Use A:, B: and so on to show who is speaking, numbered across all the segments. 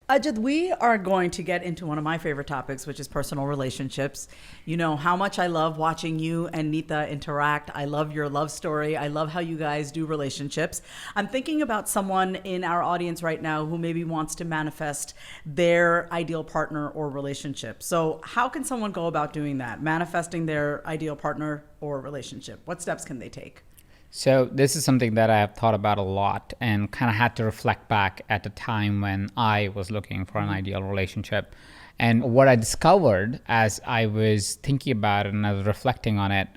A: Ajit, we are going to get into one of my favorite topics, which is personal relationships. You know how much I love watching you and Nita interact. I love your love story. I love how you guys do relationships. I'm thinking about someone in our audience right now who maybe wants to manifest their ideal partner or relationship. So, how can someone go about doing that? Manifesting their ideal partner or relationship? What steps can they take?
B: So this is something that I have thought about a lot and kind of had to reflect back at a time when I was looking for an ideal relationship. And what I discovered as I was thinking about it and I was reflecting on it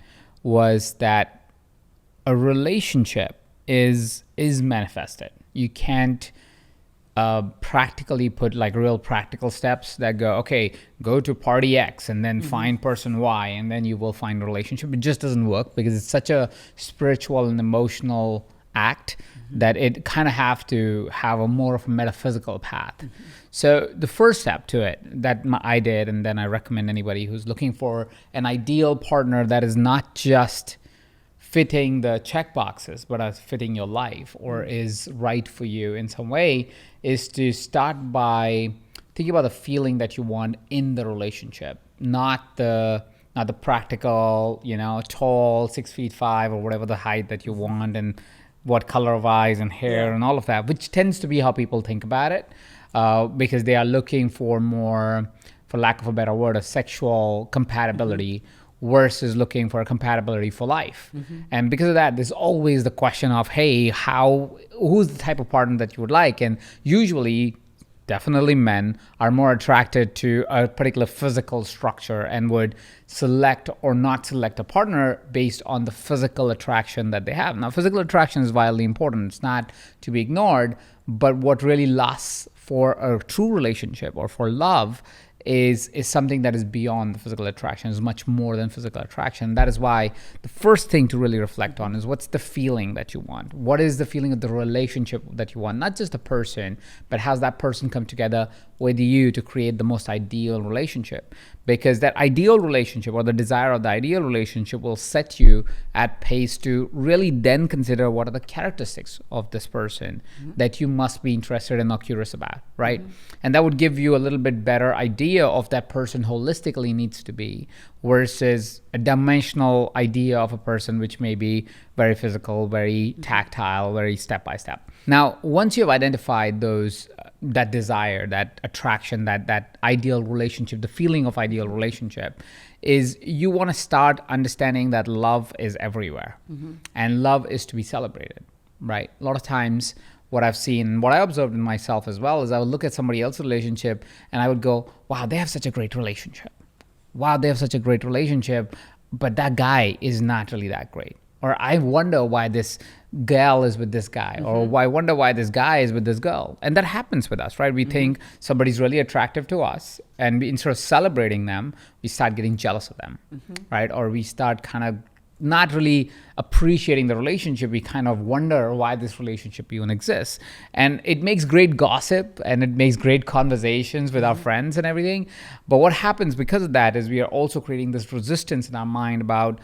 B: was that a relationship is manifested. You can't practically put like real practical steps that go, okay, go to party X and then find person Y and then you will find a relationship. It just doesn't work because it's such a spiritual and emotional act that it kind of have to have a more of a metaphysical path. So the first step to it that I did, and then I recommend anybody who's looking for an ideal partner that is not just fitting the check boxes, but as fitting your life or is right for you in some way, is to start by thinking about the feeling that you want in the relationship, not the practical, tall, 6'5" or whatever the height that you want, and what color of eyes and hair and all of that, which tends to be how people think about it, because they are looking for more, for lack of a better word, a sexual compatibility versus looking for a compatibility for life. And because of that, there's always the question of, hey, who's the type of partner that you would like? And usually, definitely men are more attracted to a particular physical structure and would select or not select a partner based on the physical attraction that they have. Now, physical attraction is vitally important. It's not to be ignored, but what really lasts for a true relationship or for love is something that is beyond the physical attraction, is much more than physical attraction. That is why the first thing to really reflect on is what's the feeling that you want? What is the feeling of the relationship that you want? Not just a person, but how's that person come together with you to create the most ideal relationship? Because that ideal relationship or the desire of the ideal relationship will set you at pace to really then consider what are the characteristics of this person that you must be interested in or curious about, right? And that would give you a little bit better idea of that person holistically needs to be versus a dimensional idea of a person which may be very physical, very tactile, very step by step. Now, once you have identified those, that desire, that attraction, that ideal relationship, the feeling of ideal relationship, is you want to start understanding that love is everywhere and love is to be celebrated, right? A lot of times what I've seen, what I observed in myself as well, is I would look at somebody else's relationship and I would go, wow, they have such a great relationship. Wow, they have such a great relationship, but that guy is not really that great. Or I wonder why this gal is with this guy, or I wonder why this guy is with this girl. And that happens with us, right? We think somebody's really attractive to us, and instead of celebrating them, we start getting jealous of them, right? Or we start kind of not really appreciating the relationship. We kind of wonder why this relationship even exists. And it makes great gossip and it makes great conversations with our friends and everything. But what happens because of that is we are also creating this resistance in our mind about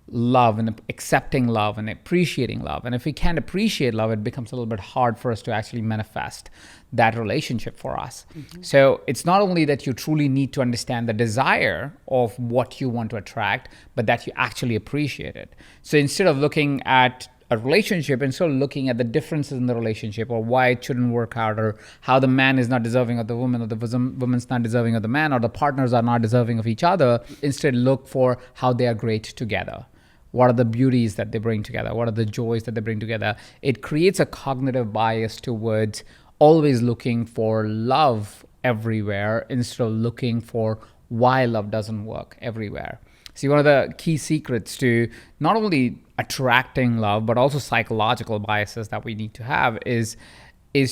B: love and accepting love and appreciating love. And if we can't appreciate love, it becomes a little bit hard for us to actually manifest that relationship for us. So it's not only that you truly need to understand the desire of what you want to attract, but that you actually appreciate it. So instead of looking at a relationship and sort of looking at the differences in the relationship or why it shouldn't work out or how the man is not deserving of the woman or the woman's not deserving of the man or the partners are not deserving of each other, instead look for how they are great together. What are the beauties that they bring together? What are the joys that they bring together? It creates a cognitive bias towards always looking for love everywhere instead of looking for why love doesn't work everywhere. See, one of the key secrets to not only attracting love, but also psychological biases that we need to have is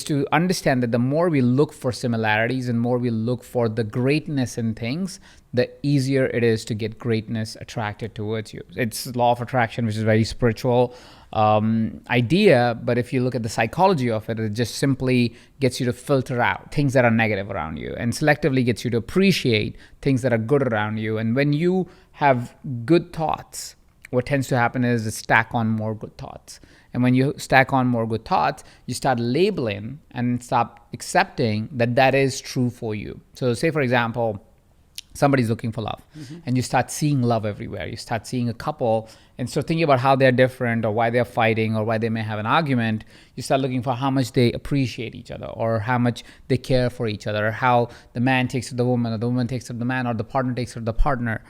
B: to understand that the more we look for similarities and more we look for the greatness in things, the easier it is to get greatness attracted towards you. It's law of attraction, which is a very spiritual idea, but if you look at the psychology of it, it just simply gets you to filter out things that are negative around you and selectively gets you to appreciate things that are good around you. And when you have good thoughts, what tends to happen is stack on more good thoughts. And when you stack on more good thoughts, you start labeling and stop accepting that that is true for you. So say, for example, somebody's looking for love, and you start seeing love everywhere. You start seeing a couple and start thinking about how they're different or why they're fighting or why they may have an argument. You start looking for how much they appreciate each other or how much they care for each other, or how the man takes to the woman or the woman takes to the man or the partner takes to the partner.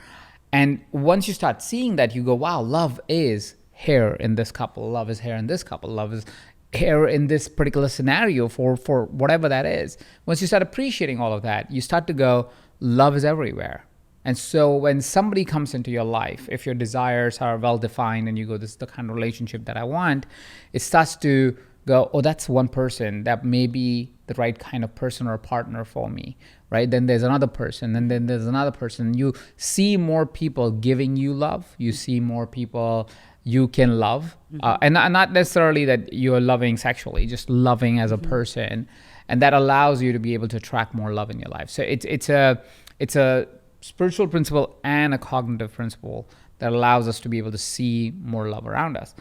B: And once you start seeing that, you go, wow, love is here in this couple. Love is here in this couple. Love is here in this particular scenario for whatever that is. Once you start appreciating all of that, you start to go, love is everywhere. And so when somebody comes into your life, if your desires are well defined and you go, this is the kind of relationship that I want, it starts to go, oh, that's one person that may be the right kind of person or partner for me, right? Then there's another person, and then there's another person. You see more people giving you love. You see more people you can love. And not necessarily that you're loving sexually, just loving as a person. And that allows you to be able to attract more love in your life. So it's a spiritual principle and a cognitive principle that allows us to be able to see more love around us.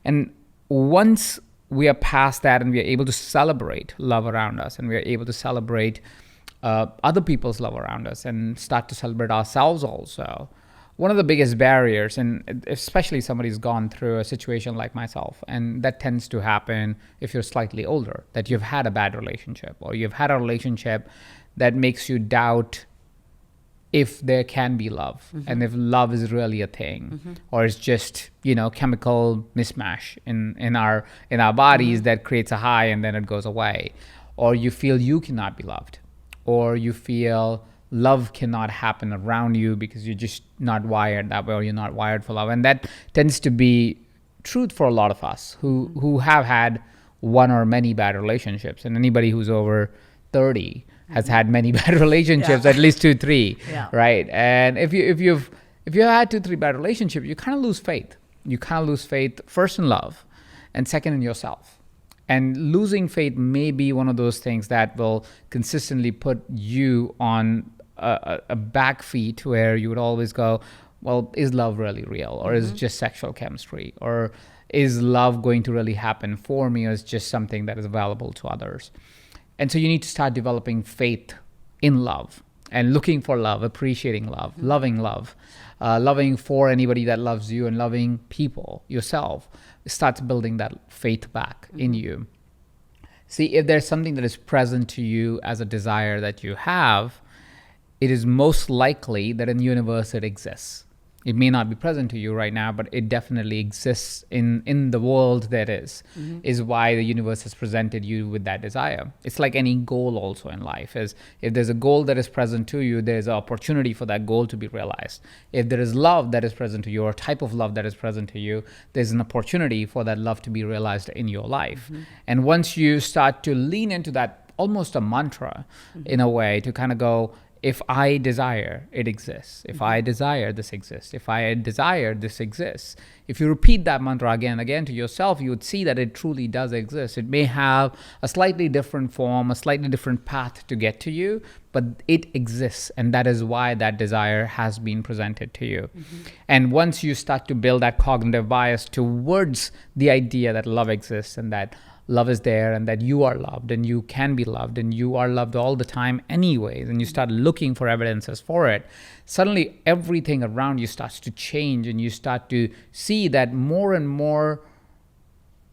B: And once we are past that and we are able to celebrate love around us, and we are able to celebrate other people's love around us and start to celebrate ourselves also, one of the biggest barriers, and especially somebody's gone through a situation like myself, and that tends to happen if you're slightly older, that you've had a bad relationship or you've had a relationship that makes you doubt if there can be love and if love is really a thing, or it's just, chemical mismatch in our bodies that creates a high and then it goes away, or you feel you cannot be loved, or you feel love cannot happen around you because you're just not wired that way, or you're not wired for love. And that tends to be truth for a lot of us who have had one or many bad relationships. And anybody who's over 30 has had many bad relationships, at least 2-3, right? And if you've had 2-3 bad relationships, you kind of lose faith. You kind of lose faith first in love, and second in yourself. And losing faith may be one of those things that will consistently put you on a back feet where you would always go, well, is love really real? Or is it just sexual chemistry? Or is love going to really happen for me? Or is it just something that is available to others? And so you need to start developing faith in love and looking for love, appreciating love, loving love, loving for anybody that loves you, and loving people, yourself. It starts building that faith back in you. See, if there's something that is present to you as a desire that you have, it is most likely that in the universe it exists. It may not be present to you right now, but it definitely exists in the world that is why the universe has presented you with that desire. It's like any goal also in life. Is if there's a goal that is present to you, there's an opportunity for that goal to be realized. If there is love that is present to you, or a type of love that is present to you, there's an opportunity for that love to be realized in your life. And once you start to lean into that, almost a mantra in a way, to kind of go, if I desire, it exists. If I desire, this exists. If I desire, this exists. If you repeat that mantra again and again to yourself, you would see that it truly does exist. It may have a slightly different form, a slightly different path to get to you, but it exists. And that is why that desire has been presented to you. And once you start to build that cognitive bias towards the idea that love exists and that love is there and that you are loved and you can be loved and you are loved all the time anyways, and you start looking for evidences for it, suddenly everything around you starts to change, and you start to see that more and more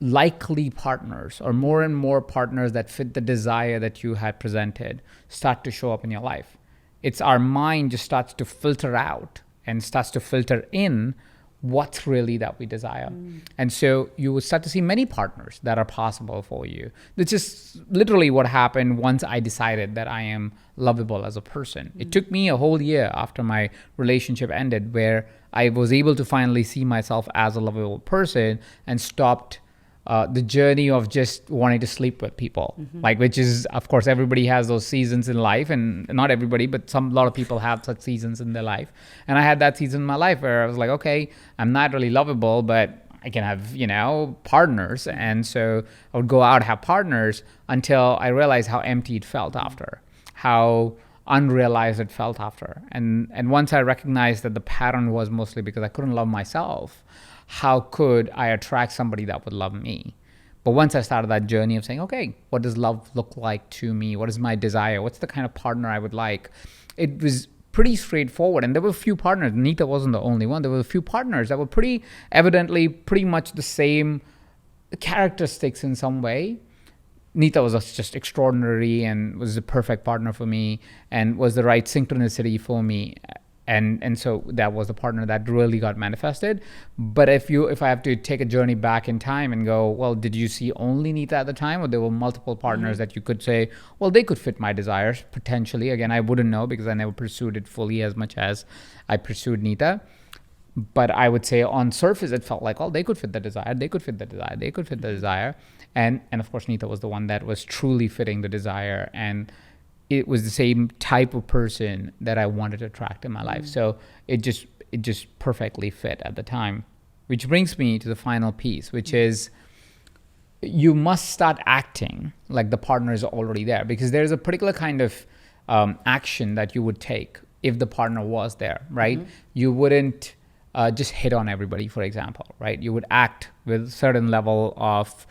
B: likely partners, or more and more partners that fit the desire that you had presented, start to show up in your life. It's our mind just starts to filter out and starts to filter in what's really that we desire. And so you will start to see many partners that are possible for you. This is literally what happened once I decided that I am lovable as a person. It took me a whole year after my relationship ended where I was able to finally see myself as a lovable person and stopped the journey of just wanting to sleep with people, like, which is, of course, everybody has those seasons in life, and not everybody, but a lot of people have such seasons in their life. And I had that season in my life where I was like, okay, I'm not really lovable, but I can have, partners. And so I would go out, have partners, until I realized how empty it felt after, how unrealized it felt after. And once I recognized that the pattern was mostly because I couldn't love myself, how could I attract somebody that would love me? But once I started that journey of saying, okay, what does love look like to me? What is my desire? What's the kind of partner I would like? It was pretty straightforward. And there were a few partners. Nita wasn't the only one. There were a few partners that were pretty evidently pretty much the same characteristics in some way. Nita was just extraordinary and was the perfect partner for me and was the right synchronicity for me. And so that was the partner that really got manifested. But if I have to take a journey back in time and go, well, did you see only Nita at the time, or there were multiple partners that you could say, well, they could fit my desires potentially? Again, I wouldn't know because I never pursued it fully as much as I pursued Nita. But I would say on surface, it felt like, oh, they could fit the desire, they could fit the desire, they could fit the desire. And of course, Nita was the one that was truly fitting the desire. And it was the same type of person that I wanted to attract in my life. So it just perfectly fit at the time. Which brings me to the final piece, which is you must start acting like the partner is already there, because there's a particular kind of action that you would take if the partner was there, right? You wouldn't just hit on everybody, for example, right? You would act with a certain level of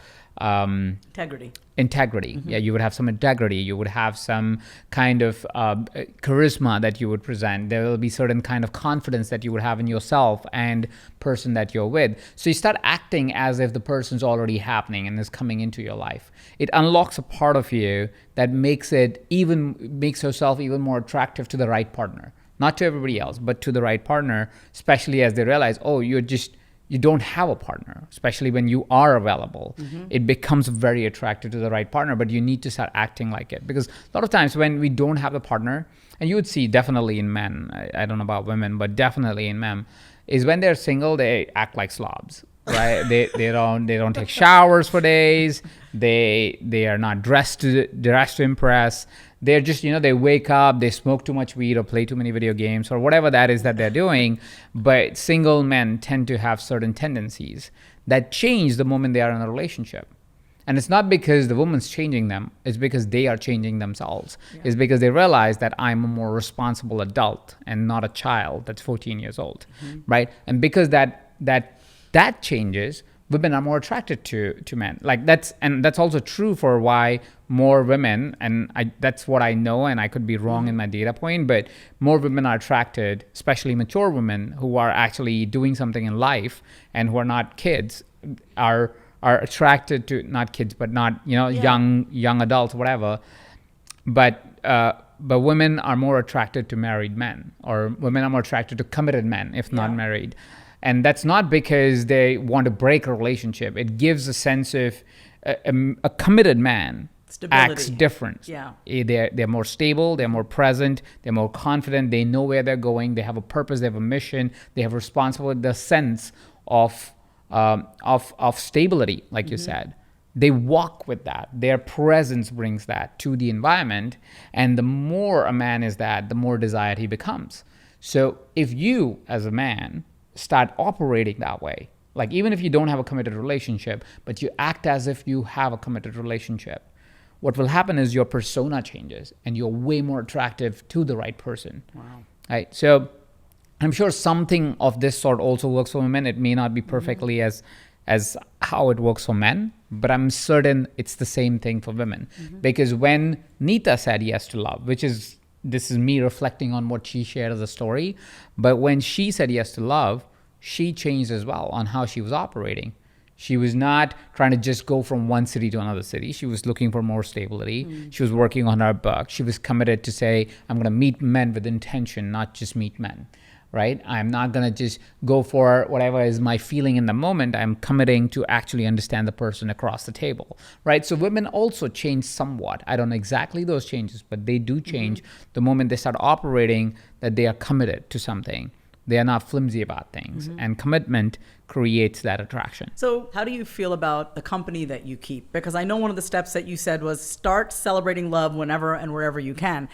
B: integrity. Yeah, you would have some integrity. You would have some kind of charisma that you would present. There will be certain kind of confidence that you would have in yourself and person that you're with. So you start acting as if the person's already happening and is coming into your life. It unlocks a part of you that makes yourself even more attractive to the right partner. Not to everybody else, but to the right partner, especially as they realize, oh, you don't have a partner, especially when you are available. It becomes very attractive to the right partner, but you need to start acting like it. Because a lot of times when we don't have a partner, and you would see definitely in men, I don't know about women, but definitely in men, is when they're single, they act like slobs, right? they don't take showers for days. They are not dressed to impress. They're just, they wake up, they smoke too much weed or play too many video games or whatever that is that they're doing. But single men tend to have certain tendencies that change the moment they are in a relationship. And it's not because the woman's changing them, it's because they are changing themselves. Yeah. It's because they realize that I'm a more responsible adult and not a child that's 14 years old, right? And because that changes, women are more attracted to men. That's also true for why more women, and that's what I know, and I could be wrong in my data point, but more women are attracted, especially mature women who are actually doing something in life and who are not kids, are attracted to, not kids, but not young adults, whatever. But women are more attracted to married men, or women are more attracted to committed men, if not married. And that's not because they want to break a relationship. It gives a sense of a committed man stability. Acts different. Yeah. They're more stable, they're more present, they're more confident, they know where they're going, they have a purpose, they have a mission, they have responsibility, the sense of stability, like you said. They walk with that. Their presence brings that to the environment. And the more a man is that, the more desired he becomes. So if you, as a man, start operating that way, like even if you don't have a committed relationship, but you act as if you have a committed relationship, what will happen is your persona changes and you're way more attractive to the right person. Wow. Right? So I'm sure something of this sort also works for women. It may not be perfectly as how it works for men, but I'm certain it's the same thing for women. Because when Nita said yes to love, this is me reflecting on what she shared as a story, but when she said yes to love, she changed as well on how she was operating. She was not trying to just go from one city to another city. She was looking for more stability. She was working on her book. She was committed to say, I'm going to meet men with intention, not just meet men, right? I'm not going to just go for whatever is my feeling in the moment. I'm committing to actually understand the person across the table, right? So women also change somewhat. I don't know exactly those changes, but they do change the moment they start operating that they are committed to something. They are not flimsy about things, and commitment creates that attraction.
A: So how do you feel about the company that you keep? Because I know one of the steps that you said was start celebrating love whenever and wherever you can.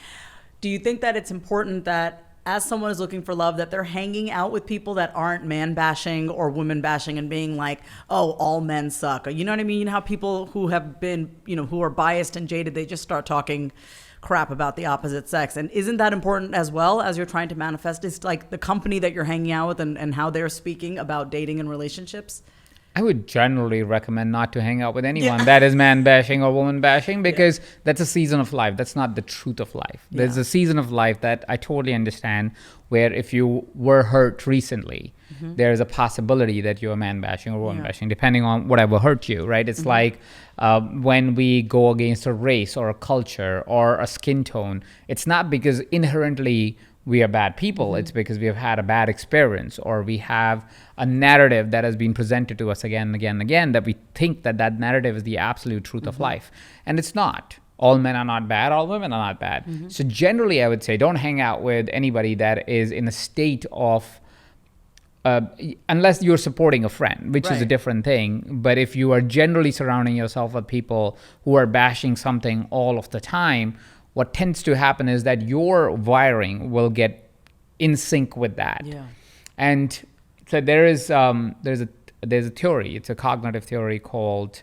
A: Do you think that it's important that as someone is looking for love, that they're hanging out with people that aren't man bashing or women bashing and being like, oh, all men suck? Or, you know what I mean? You know how people who have been, who are biased and jaded, they just start talking crap about the opposite sex. And isn't that important as well as you're trying to manifest? It's like the company that you're hanging out with and how they're speaking about dating and relationships.
B: I would generally recommend not to hang out with anyone that is man bashing or woman bashing, because that's a season of life. That's not the truth of life. There's a season of life that I totally understand, where if you were hurt recently, there's a possibility that you're man bashing or woman bashing, depending on whatever hurt you, right? It's like when we go against a race or a culture or a skin tone, it's not because inherently we are bad people. It's because we have had a bad experience, or we have a narrative that has been presented to us again and again and again, that we think that that narrative is the absolute truth of life. And it's not. All men are not bad, all women are not bad. So generally, I would say don't hang out with anybody that is in a state of, unless you're supporting a friend, which is a different thing. But if you are generally surrounding yourself with people who are bashing something all of the time, what tends to happen is that your wiring will get in sync with that. And so there's a theory. It's a cognitive theory called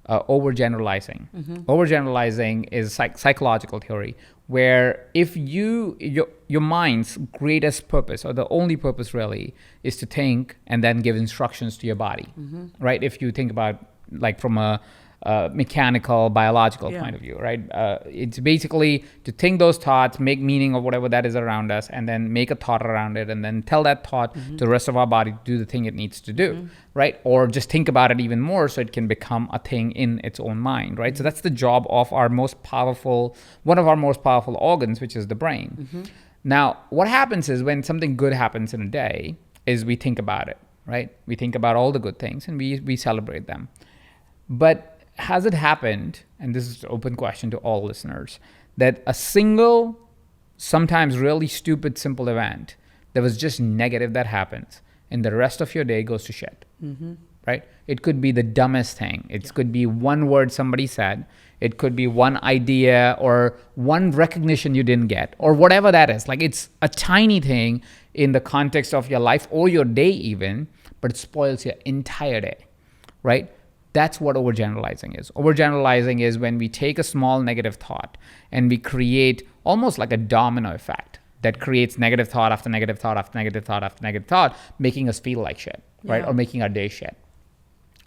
B: overgeneralizing. Overgeneralizing is a psychological theory where if your mind's greatest purpose, or the only purpose really, is to think and then give instructions to your body, right? If you think about like from a mechanical, biological point of view, right? It's basically to think those thoughts, make meaning of whatever that is around us, and then make a thought around it, and then tell that thought to the rest of our body to do the thing it needs to do, right? Or just think about it even more so it can become a thing in its own mind, right? So that's the job of one of our most powerful organs, which is the brain. Now, what happens is when something good happens in a day is we think about it, right? We think about all the good things and we celebrate them. But has it happened, and this is an open question to all listeners, that a single, sometimes really stupid, simple event that was just negative that happens, and the rest of your day goes to shit, right? It could be the dumbest thing. It could be one word somebody said. It could be one idea or one recognition you didn't get, or whatever that is. Like, it's a tiny thing in the context of your life or your day even, but it spoils your entire day, right? That's what overgeneralizing is. Overgeneralizing is when we take a small negative thought and we create almost like a domino effect that creates negative thought after negative thought after negative thought after negative thought, making us feel like shit, right? Or making our day shit.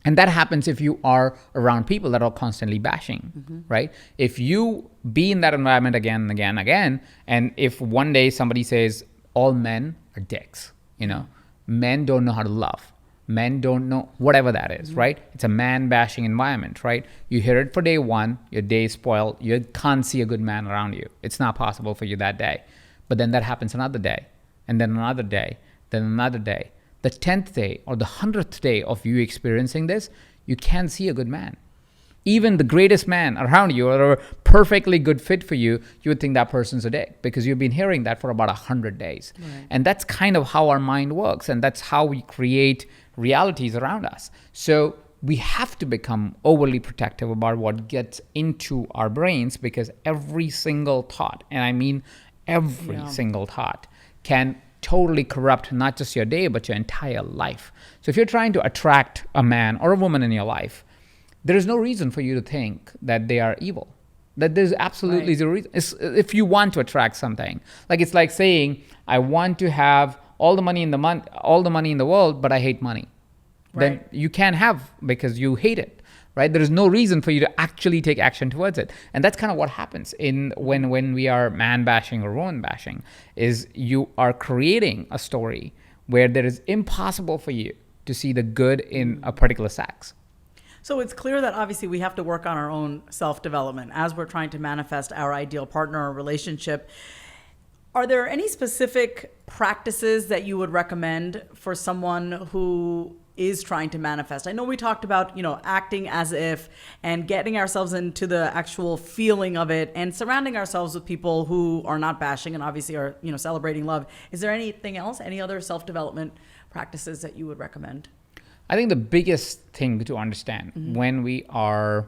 B: And that happens if you are around people that are constantly bashing, right? If you be in that environment again and again and again, and if one day somebody says, all men are dicks, men don't know how to love. Men don't know, whatever that is, right? It's a man-bashing environment, right? You hear it for day one, your day is spoiled, you can't see a good man around you. It's not possible for you that day. But then that happens another day, and then another day, then another day. The 10th day or the 100th day of you experiencing this, you can't see a good man. Even the greatest man around you or a perfectly good fit for you, you would think that person's a dick because you've been hearing that for about 100 days. And that's kind of how our mind works, and that's how we create realities around us. So we have to become overly protective about what gets into our brains, because every single thought, and I mean every single thought, can totally corrupt not just your day, but your entire life. So if you're trying to attract a man or a woman in your life, there is no reason for you to think that they are evil. That there's absolutely zero reason. If you want to attract something, like it's like saying, I want to have all the money in the world, but I hate money. Then you can't have, because you hate it, right? There is no reason for you to actually take action towards it. And that's kind of what happens when we are man bashing or woman bashing, is you are creating a story where there is impossible for you to see the good in a particular sex.
A: So it's clear that obviously we have to work on our own self-development as we're trying to manifest our ideal partner or relationship. Are there any specific practices that you would recommend for someone who is trying to manifest? I know we talked about, acting as if and getting ourselves into the actual feeling of it and surrounding ourselves with people who are not bashing and obviously are, celebrating love. Is there anything else, any other self-development practices that you would recommend?
B: I think the biggest thing to understand when we are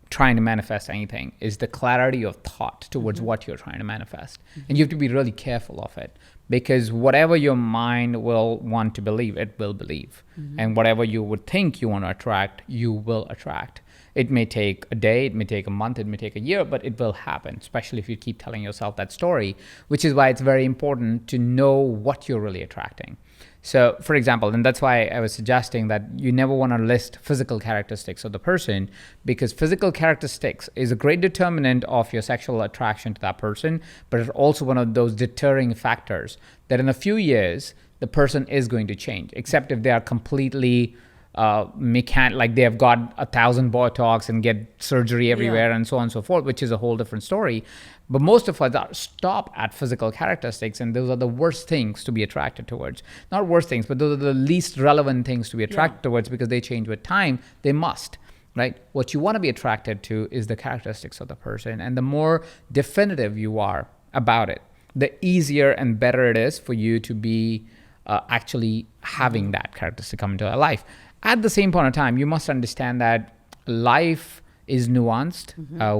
B: trying to manifest anything is the clarity of thought towards what you're trying to manifest. And you have to be really careful of it, because whatever your mind will want to believe, it will believe. And whatever you would think you want to attract, you will attract. It may take a day, it may take a month, it may take a year, but it will happen, especially if you keep telling yourself that story, which is why it's very important to know what you're really attracting. So, for example, and that's why I was suggesting that you never want to list physical characteristics of the person, because physical characteristics is a great determinant of your sexual attraction to that person, but it's also one of those deterring factors that in a few years, the person is going to change, except if they are completely like they have got 1,000 Botox and get surgery everywhere and so on and so forth, which is a whole different story. But most of us stop at physical characteristics, and those are the worst things to be attracted towards. Not worst things, but those are the least relevant things to be attracted towards, because they change with time. They must, right? What you want to be attracted to is the characteristics of the person. And the more definitive you are about it, the easier and better it is for you to be actually having that characteristic come into your life. At the same point in time, you must understand that life is nuanced.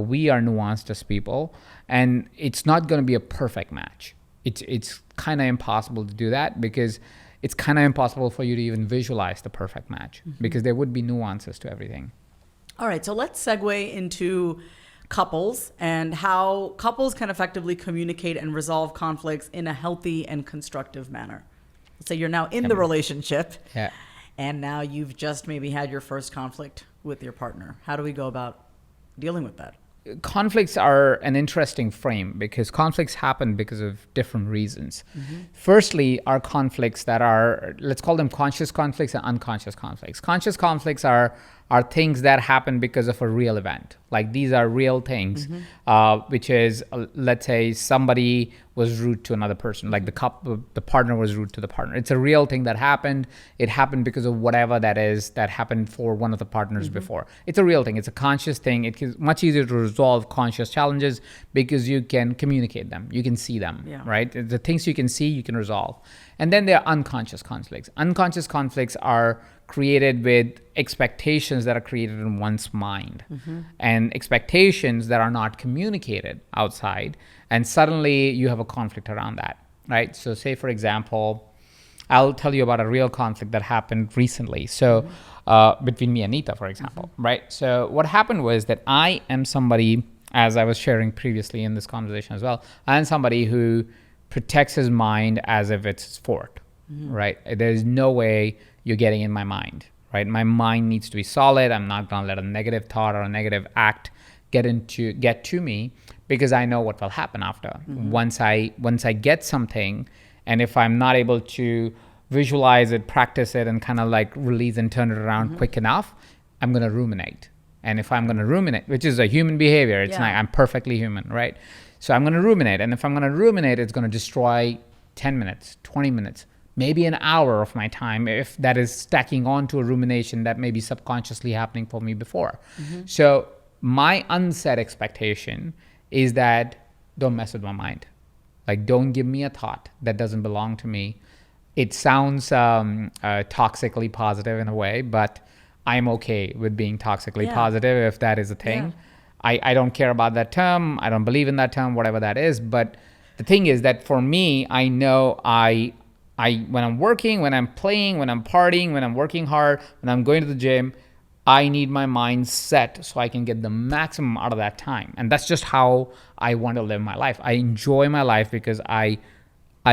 B: We are nuanced as people, and it's not going to be a perfect match. It's kind of impossible to do that, because it's kind of impossible for you to even visualize the perfect match, because there would be nuances to everything.
A: All right, so let's segue into couples and how couples can effectively communicate and resolve conflicts in a healthy and constructive manner. So you're now in the relationship.
B: Yeah.
A: And now you've just maybe had your first conflict with your partner. How do we go about dealing with that?
B: Conflicts are an interesting frame, because conflicts happen because of different reasons. Firstly, are conflicts that are, let's call them conscious conflicts and unconscious conflicts. Conscious conflicts are things that happen because of a real event. Like, these are real things, which is, let's say somebody was rude to another person, like the partner was rude to the partner. It's a real thing that happened. It happened because of whatever that is that happened for one of the partners before. It's a real thing. It's a conscious thing. It is much easier to resolve conscious challenges because you can communicate them. You can see them, right? The things you can see, you can resolve. And then there are unconscious conflicts. Unconscious conflicts are created with expectations that are created in one's mind, and expectations that are not communicated outside, and suddenly you have a conflict around that, right? So say, for example, I'll tell you about a real conflict that happened recently. So between me and Nita, for example, right? So what happened was that I am somebody, as I was sharing previously in this conversation as well, I am somebody who protects his mind as if it's his fort, right? There's no way you're getting in my mind, right? My mind needs to be solid. I'm not going to let a negative thought or a negative act get to me, because I know what will happen after. Once I get something, and if I'm not able to visualize it, practice it, and kind of like release and turn it around quick enough, I'm going to ruminate. And if I'm going to ruminate, which is a human behavior, it's not, I'm perfectly human, right? So I'm going to ruminate. And if I'm going to ruminate, it's going to destroy 10 minutes, 20 minutes, maybe an hour of my time, if that is stacking onto a rumination that may be subconsciously happening for me before. So my unsaid expectation is that don't mess with my mind. Like, don't give me a thought that doesn't belong to me. It sounds toxically positive in a way, but I'm okay with being toxically positive if that is a thing. I don't care about that term. I don't believe in that term, whatever that is. But the thing is that for me, I know I when I'm working, when I'm playing, when I'm partying, when I'm working hard, when I'm going to the gym, I need my mind set so I can get the maximum out of that time. And that's just how I want to live my life. I enjoy my life because I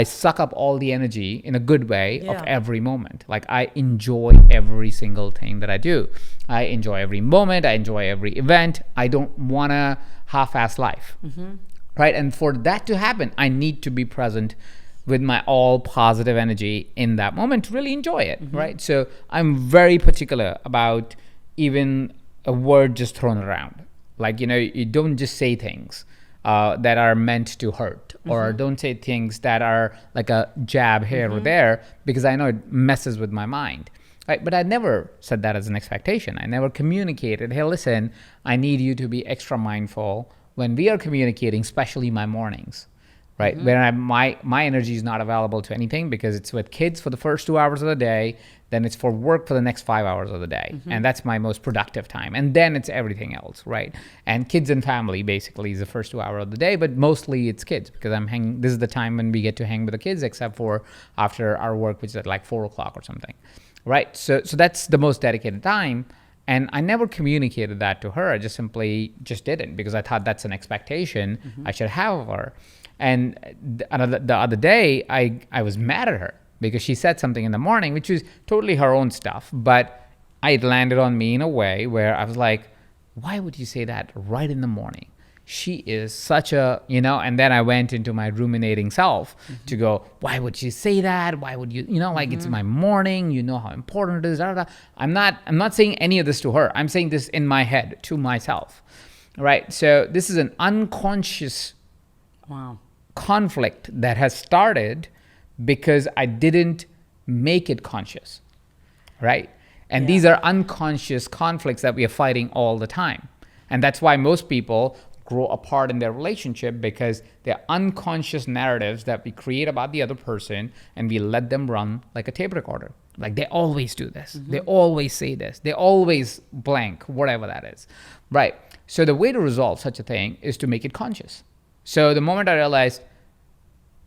B: suck up all the energy in a good way of every moment. Like, I enjoy every single thing that I do. I enjoy every moment. I enjoy every event. I don't want a half-ass life, right? And for that to happen, I need to be present with my all positive energy in that moment to really enjoy it, right? So I'm very particular about even a word just thrown around. Like, you don't just say things that are meant to hurt, or don't say things that are like a jab here or there, because I know it messes with my mind. Right? But I never said that as an expectation. I never communicated, hey, listen, I need you to be extra mindful when we are communicating, especially my mornings. Right, where my energy is not available to anything, because it's with kids for the first 2 hours of the day, then it's for work for the next 5 hours of the day, and that's my most productive time, and then it's everything else, right? And kids and family basically is the first 2 hours of the day, but mostly it's kids, because this is the time when we get to hang with the kids, except for after our work, which is at like 4 o'clock or something, right? So that's the most dedicated time. And I never communicated that to her. I just simply just didn't, because I thought that's an expectation I should have of her. And the other day, I was mad at her because she said something in the morning, which was totally her own stuff, but it landed on me in a way where I was like, why would you say that right in the morning? She is such a, and then I went into my ruminating self to go, why would she say that? Why would you, like it's my morning, you know how important it is. Da, da, da. I'm not saying any of this to her. I'm saying this in my head to myself, right? So this is an unconscious conflict that has started because I didn't make it conscious, right? And these are unconscious conflicts that we are fighting all the time. And that's why most people grow apart in their relationship, because they're unconscious narratives that we create about the other person, and we let them run like a tape recorder. Like, they always do this. They always say this. They always blank, whatever that is, right? So the way to resolve such a thing is to make it conscious. So the moment I realized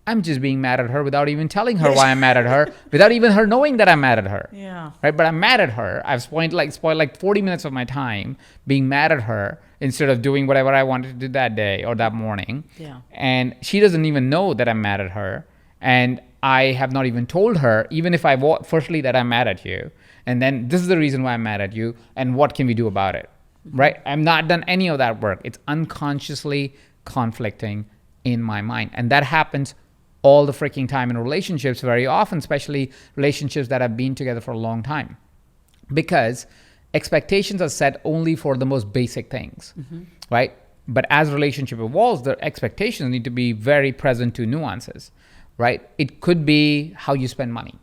B: I'm just being mad at her without even telling her why I'm mad at her, without even her knowing that I'm mad at her.
A: Yeah.
B: Right? But I'm mad at her. I've spoiled like 40 minutes of my time being mad at her instead of doing whatever I wanted to do that day or that morning.
A: Yeah.
B: And she doesn't even know that I'm mad at her. And I have not even told her, even if firstly, that I'm mad at you. And then this is the reason why I'm mad at you. And what can we do about it? Right? I've not done any of that work. It's unconsciously conflicting in my mind. And that happens all the freaking time in relationships very often, especially relationships that have been together for a long time, because expectations are set only for the most basic things, right? But as relationship evolves, the expectations need to be very present to nuances, right? It could be how you spend money,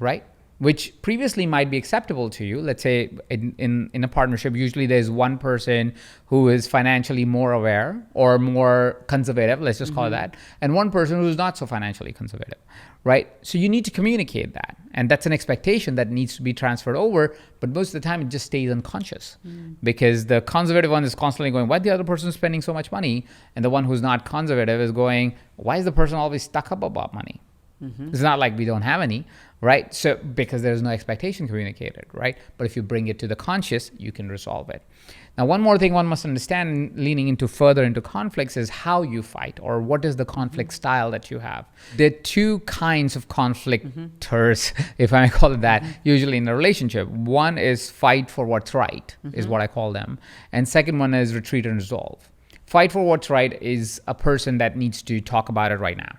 B: right? Which previously might be acceptable to you. Let's say in a partnership, usually there's one person who is financially more aware or more conservative, let's just call it that, and one person who's not so financially conservative, right? So you need to communicate that. And that's an expectation that needs to be transferred over, but most of the time it just stays unconscious because the conservative one is constantly going, why the other person is spending so much money? And the one who's not conservative is going, why is the person always stuck up about money? It's not like we don't have any, right? So because there's no expectation communicated, right? But if you bring it to the conscious, you can resolve it. Now, one more thing one must understand, leaning into further into conflicts, is how you fight, or what is the conflict style that you have. There are two kinds of conflictors, if I may call it that, usually in a relationship. One is fight for what's right, is what I call them. And second one is retreat and resolve. Fight for what's right is a person that needs to talk about it right now.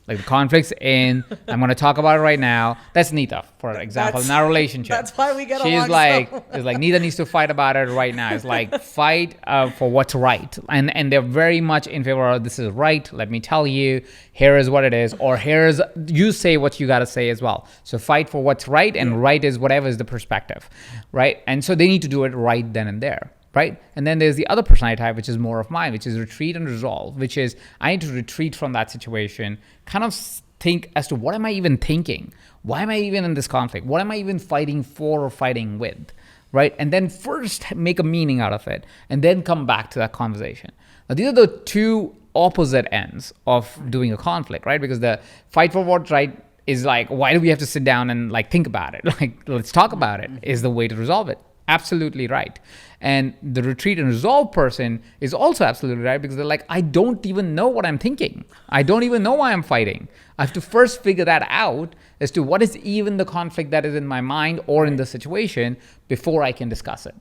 B: Like the conflicts in, I'm going to talk about it right now. That's Nita, for example, in our relationship.
A: That's why we get along.
B: She's like, it's like Nita needs to fight about it right now. It's like fight for what's right, and they're very much in favor of this is right. Let me tell you, here is what it is, or here's you say what you got to say as well. So fight for what's right, and right is whatever is the perspective, right? And so they need to do it right then and there. Right? And then there's the other personality type, which is more of mine, which is retreat and resolve, which is I need to retreat from that situation, kind of think as to what am I even thinking? Why am I even in this conflict? What am I even fighting for or fighting with? Right? And then first make a meaning out of it and then come back to that conversation. Now, these are the two opposite ends of doing a conflict, right? Because the fight for what's right is like, why do we have to sit down and like think about it? Like, let's talk about it is the way to resolve it. Absolutely right. And the retreat and resolve person is also absolutely right, because they're like, I don't even know what I'm thinking. I don't even know why I'm fighting. I have to first figure that out as to what is even the conflict that is in my mind or in the situation before I can discuss it,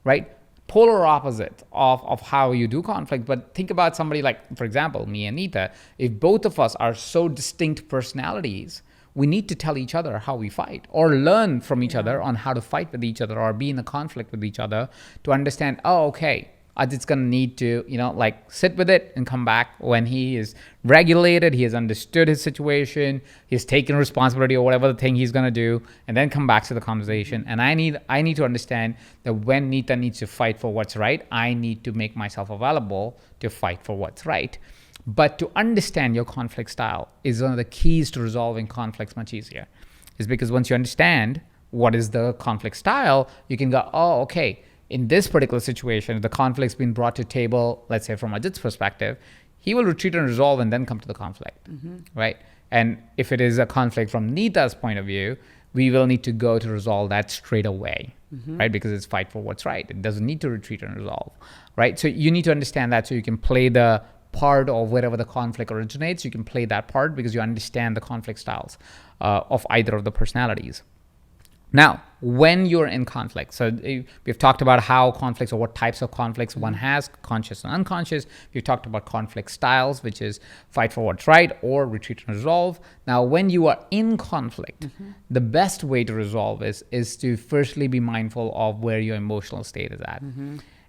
B: right? Polar opposite of how you do conflict. But think about somebody like, for example, me and Nita. If both of us are so distinct personalities, we need to tell each other how we fight, or learn from each other on how to fight with each other or be in a conflict with each other to understand, oh, okay, I'm just going to need to, like sit with it and come back when he is regulated, he has understood his situation, he's taken responsibility or whatever the thing he's going to do, and then come back to the conversation. And I need to understand that when Nita needs to fight for what's right, I need to make myself available to fight for what's right. But to understand your conflict style is one of the keys to resolving conflicts much easier. Is because once you understand what is the conflict style, you can go, oh, okay, in this particular situation, the conflict's been brought to table, let's say from Ajit's perspective, he will retreat and resolve and then come to the conflict, right? And if it is a conflict from Nita's point of view, we will need to go to resolve that straight away, right? Because it's fight for what's right. It doesn't need to retreat and resolve, right? So you need to understand that so you can play the part of wherever the conflict originates. You can play that part because you understand the conflict styles of either of the personalities. Now, when you're in conflict, so we've talked about how conflicts or what types of conflicts one has, conscious and unconscious. We've talked about conflict styles, which is fight for what's right or retreat and resolve. Now, when you are in conflict, the best way to resolve is to firstly be mindful of where your emotional state is at,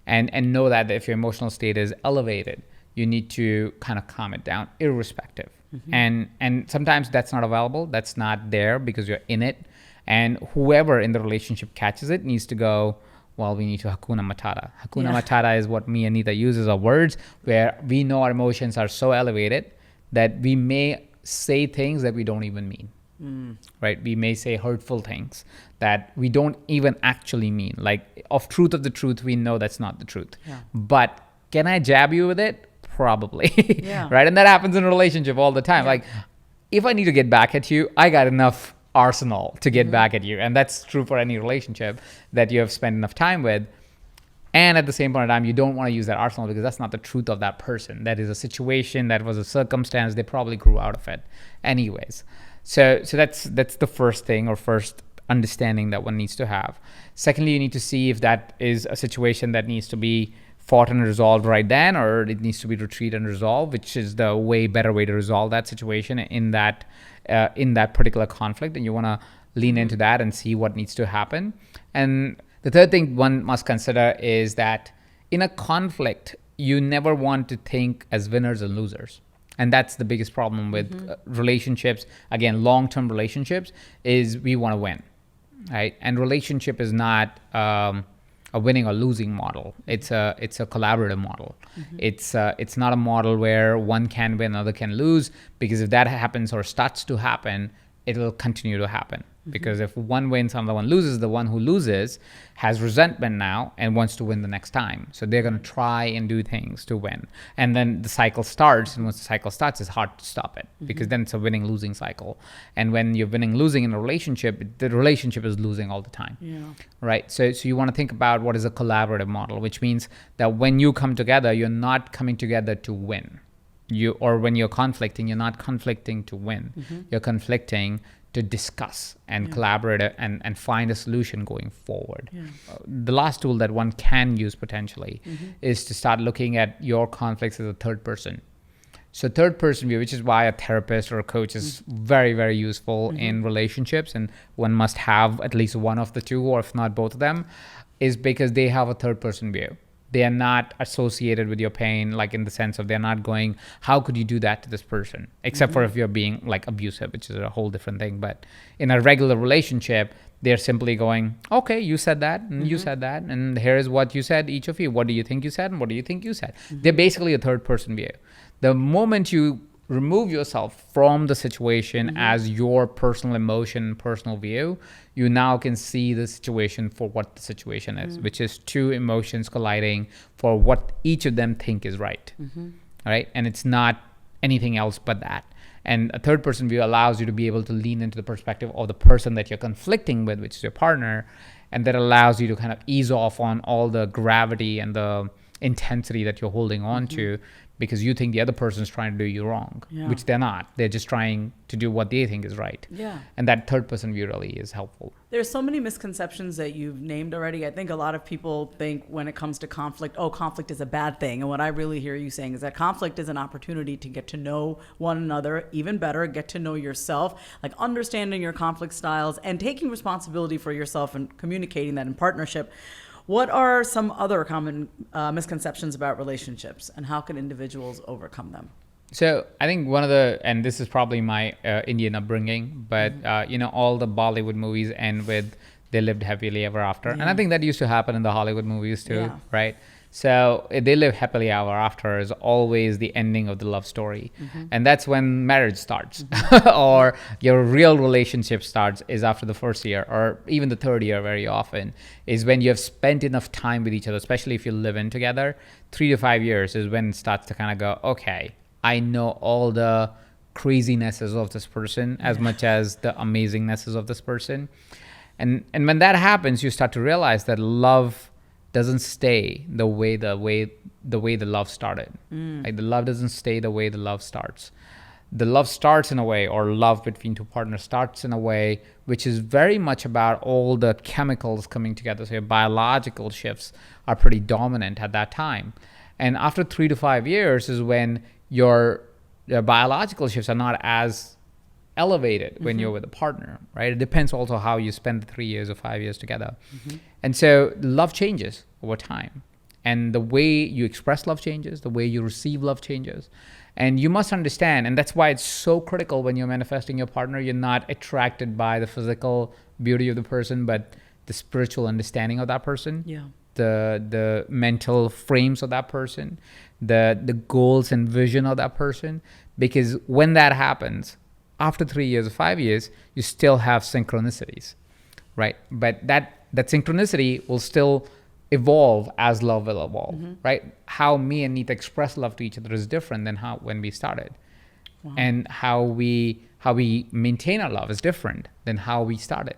B: and know that if your emotional state is elevated, you need to kind of calm it down, irrespective. And sometimes that's not available. That's not there because you're in it. And whoever in the relationship catches it needs to go, well, we need to Hakuna Matata. Hakuna Matata is what me and Nita uses as words where we know our emotions are so elevated that we may say things that we don't even mean, right? We may say hurtful things that we don't even actually mean. Like of truth of the truth, we know that's not the truth. But can I jab you with it? Probably, right? And that happens in a relationship all the time. Like if I need to get back at you, I got enough arsenal to get back at you. And that's true for any relationship that you have spent enough time with. And at the same point in time, you don't want to use that arsenal because that's not the truth of that person. That is a situation, that was a circumstance, they probably grew out of it anyways. So that's the first thing or first understanding that one needs to have. Secondly, you need to see if that is a situation that needs to be fought and resolved right then, or it needs to be retreat and resolved, which is the way better way to resolve that situation in that particular conflict. And you want to lean into that and see what needs to happen. And the third thing one must consider is that in a conflict, you never want to think as winners and losers. And that's the biggest problem with relationships. Again, long-term relationships is we want to win, right? And relationship is not a winning or losing model. It's a collaborative model. It's not a model where one can win, other can lose, because if that happens or starts to happen, it'll continue to happen. Because if one wins, another one loses, the one who loses has resentment now and wants to win the next time. So they're going to try and do things to win. And then the cycle starts. And once the cycle starts, it's hard to stop it because then it's a winning-losing cycle. And when you're winning-losing in a relationship, the relationship is losing all the time. Right? So you want to think about what is a collaborative model, which means that when you come together, you're not coming together to win. Or when you're conflicting, you're not conflicting to win. You're conflicting to discuss and collaborate and find a solution going forward. The last tool that one can use potentially is to start looking at your conflicts as a third person. So third person view, which is why a therapist or a coach is very, very useful in relationships, and one must have at least one of the two, or if not both of them, is because they have a third person view. They are not associated with your pain, like in the sense of they're not going, how could you do that to this person? Except for if you're being like abusive, which is a whole different thing. But in a regular relationship, they're simply going, okay, you said that and you said that. And here's what you said, each of you. What do you think you said? And what do you think you said? They're basically a third person view. The moment you remove yourself from the situation as your personal emotion, personal view, you now can see the situation for what the situation is, which is two emotions colliding for what each of them think is right. Right? And it's not anything else but that. And a third person view allows you to be able to lean into the perspective of the person that you're conflicting with, which is your partner. And that allows you to kind of ease off on all the gravity and the intensity that you're holding on to, because you think the other person is trying to do you wrong, which they're not. They're just trying to do what they think is right. And that third person view really is helpful.
A: There's so many misconceptions that you've named already. I think a lot of people think when it comes to conflict, conflict is a bad thing. And what I really hear you saying is that conflict is an opportunity to get to know one another even better, get to know yourself, like understanding your conflict styles and taking responsibility for yourself and communicating that in partnership. What are some other common misconceptions about relationships, and how can individuals overcome them?
B: So I think one of the, and this is probably my Indian upbringing, but all the Bollywood movies end with they lived happily ever after. And I think that used to happen in the Hollywood movies too, right? So they live happily ever after is always the ending of the love story. And that's when marriage starts or your real relationship starts is after the first year or even the third year very often is when you have spent enough time with each other, especially if you live in together. 3 to 5 years is when it starts to kind of go, okay, I know all the crazinesses of this person as much as the amazingnesses of this person. And when that happens, you start to realize that love doesn't stay the way the love started. Like the love doesn't stay the way the love starts. The love starts in a way, or love between two partners starts in a way which is very much about all the chemicals coming together. So your biological shifts are pretty dominant at that time. And after 3 to 5 years is when your biological shifts are not as elevated when you're with a partner, right? It depends also how you spend the 3 years or 5 years together. And so love changes over time. And the way you express love changes, the way you receive love changes. And you must understand, and that's why it's so critical when you're manifesting your partner, you're not attracted by the physical beauty of the person, but the spiritual understanding of that person, the mental frames of that person, the goals and vision of that person. Because when that happens, after 3 years or 5 years, you still have synchronicities, right? But that synchronicity will still evolve as love will evolve, right? How me and Neeta express love to each other is different than how when we started. And how we maintain our love is different than how we started.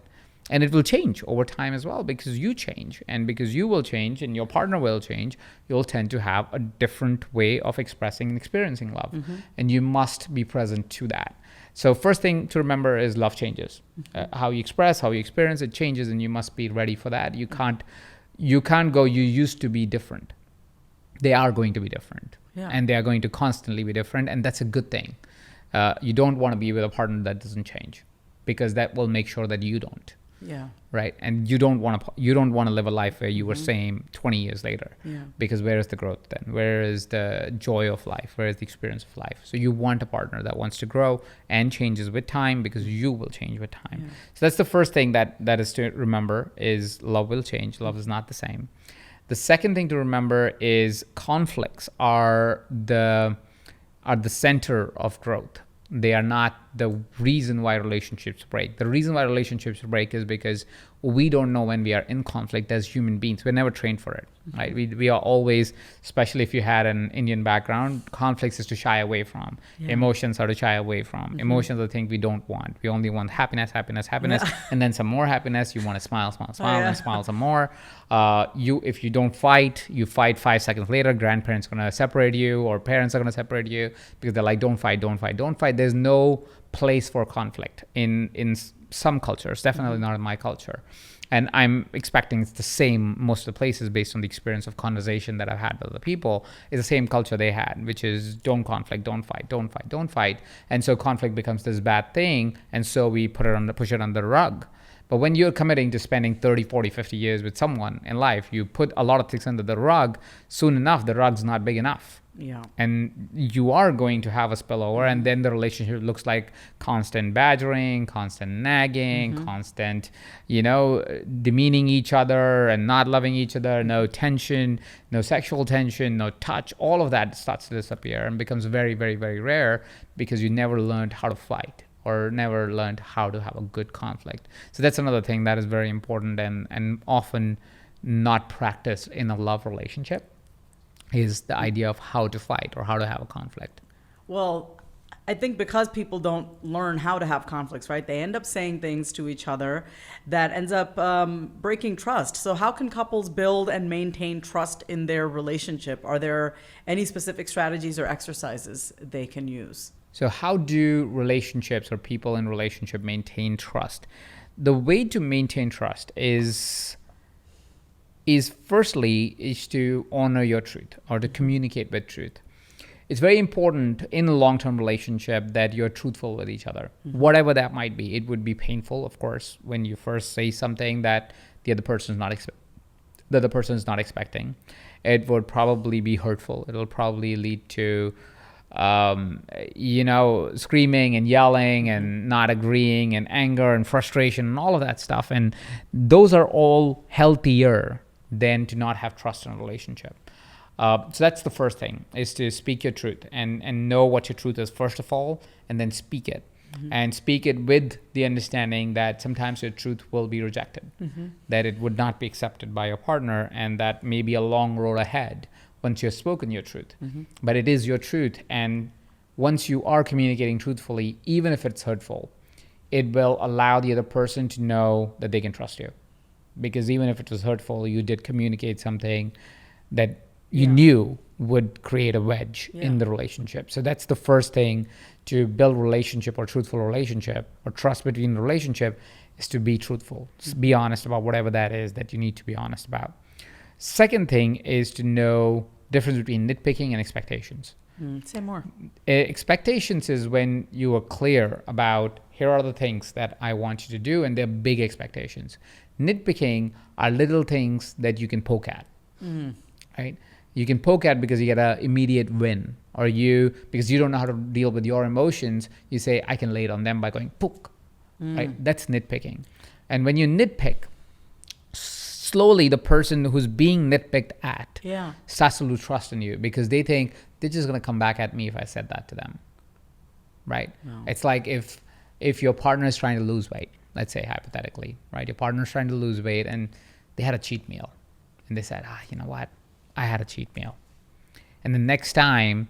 B: And it will change over time as well, because you change, and because you will change and your partner will change, you'll tend to have a different way of expressing and experiencing love. And you must be present to that. So first thing to remember is love changes. How you express, how you experience it changes, and you must be ready for that. You can't go, you used to be different. They are going to be different. And they are going to constantly be different. And that's a good thing. You don't want to be with a partner that doesn't change, because that will make sure that you don't. Right. And you don't want to live a life where you were same 20 years later, because where is the growth then? Where is the joy of life? Where is the experience of life? So you want a partner that wants to grow and changes with time, because you will change with time. So that's the first thing that is to remember, is love will change. Love is not the same. The second thing to remember is conflicts are the center of growth. They are not the reason why relationships break. The reason why relationships break is because we don't know when we are in conflict as human beings. We're never trained for it, right? We are always, especially if you had an Indian background, conflicts is to shy away from. Emotions are to shy away from. Emotions are the thing we don't want. We only want happiness, and then some more happiness. You want to smile, and smile some more. If you don't fight, you fight 5 seconds later, grandparents are going to separate you, or parents are going to separate you, because they're like, don't fight. There's no place for conflict in some cultures, definitely not in my culture. And I'm expecting it's the same most of the places, based on the experience of conversation that I've had with other people, is the same culture they had, which is don't conflict, don't fight. And so conflict becomes this bad thing, and so we push it under the rug. But when you're committing to spending 30, 40, 50 years with someone in life, you put a lot of things under the rug. Soon enough, the rug's not big enough. And you are going to have a spillover, and then the relationship looks like constant badgering, constant nagging, constant, demeaning each other and not loving each other, no tension, no sexual tension, no touch. All of that starts to disappear and becomes very, very, very rare, because you never learned how to fight, or never learned how to have a good conflict. So that's another thing that is very important and often not practiced in a love relationship, is the idea of how to fight or how to have a conflict.
A: Well, I think because people don't learn how to have conflicts, right? They end up saying things to each other that ends up breaking trust. So how can couples build and maintain trust in their relationship? Are there any specific strategies or exercises they can use?
B: So how do relationships or people in relationship maintain trust? The way to maintain trust is firstly to honor your truth, or to communicate with truth. It's very important in a long-term relationship that you're truthful with each other, whatever that might be. It would be painful, of course, when you first say something that the other person is not expecting. It would probably be hurtful. It'll probably lead to screaming and yelling and not agreeing and anger and frustration and all of that stuff. And those are all healthier than to not have trust in a relationship. So that's the first thing, is to speak your truth and know what your truth is first of all, and then speak it. And speak it with the understanding that sometimes your truth will be rejected, that it would not be accepted by your partner, and that may be a long road ahead once you've spoken your truth. But it is your truth, and once you are communicating truthfully, even if it's hurtful, it will allow the other person to know that they can trust you. Because even if it was hurtful, you did communicate something that you knew would create a wedge in the relationship. So that's the first thing to build relationship or truthful relationship or trust between the relationship is to be truthful. Just be honest about whatever that is that you need to be honest about. Second thing is to know difference between nitpicking and expectations.
A: Say more.
B: Expectations is when you are clear about here are the things that I want you to do, and they're big expectations. Nitpicking are little things that you can poke at, right? You can poke at because you get an immediate win, or because you don't know how to deal with your emotions, you say, I can lay it on them by going poke, right? That's nitpicking. And when you nitpick, slowly the person who's being nitpicked at starts to lose trust in you because they think they're just going to come back at me if I said that to them, right? No. It's like if your partner is trying to lose weight, let's say hypothetically, right? Your partner is trying to lose weight and they had a cheat meal and they said, you know what? I had a cheat meal. And the next time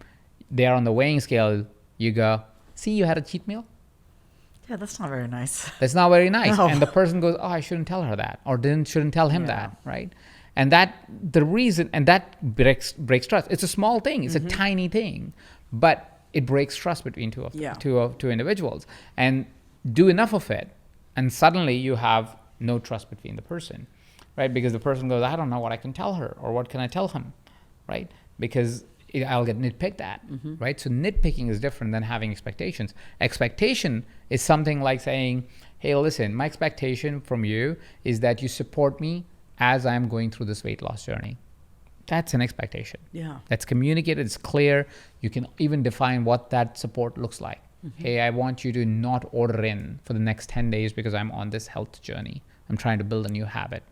B: they're on the weighing scale, you go, see, you had a cheat meal?
A: Yeah, that's not very nice.
B: That's not very nice.
A: No.
B: And the person goes, I shouldn't tell her that, or shouldn't tell him that, right? And that breaks trust. It's a small thing. It's a tiny thing, but it breaks trust between two individuals. And do enough of it, and suddenly you have no trust between the person, right? Because the person goes, I don't know what I can tell her, or what can I tell him, right? Because I'll get nitpicked at, right? So nitpicking is different than having expectations. Expectation is something like saying, hey, listen, my expectation from you is that you support me as I'm going through this weight loss journey. That's an expectation. Yeah. That's communicated, it's clear. You can even define what that support looks like. Hey, I want you to not order in for the next 10 days because I'm on this health journey. I'm trying to build a new habit,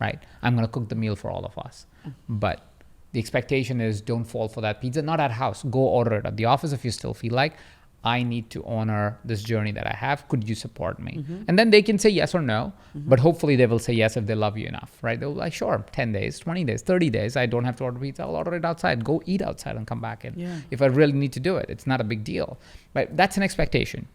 B: right? I'm going to cook the meal for all of us. But the expectation is don't fall for that pizza, not at house. Go order it at the office if you still feel like, I need to honor this journey that I have. Could you support me? And then they can say yes or no, but hopefully they will say yes if they love you enough, right? They'll be like, sure, 10 days, 20 days, 30 days. I don't have to order pizza. I'll order it outside. Go eat outside and come back in. If I really need to do it, it's not a big deal, right? That's an expectation.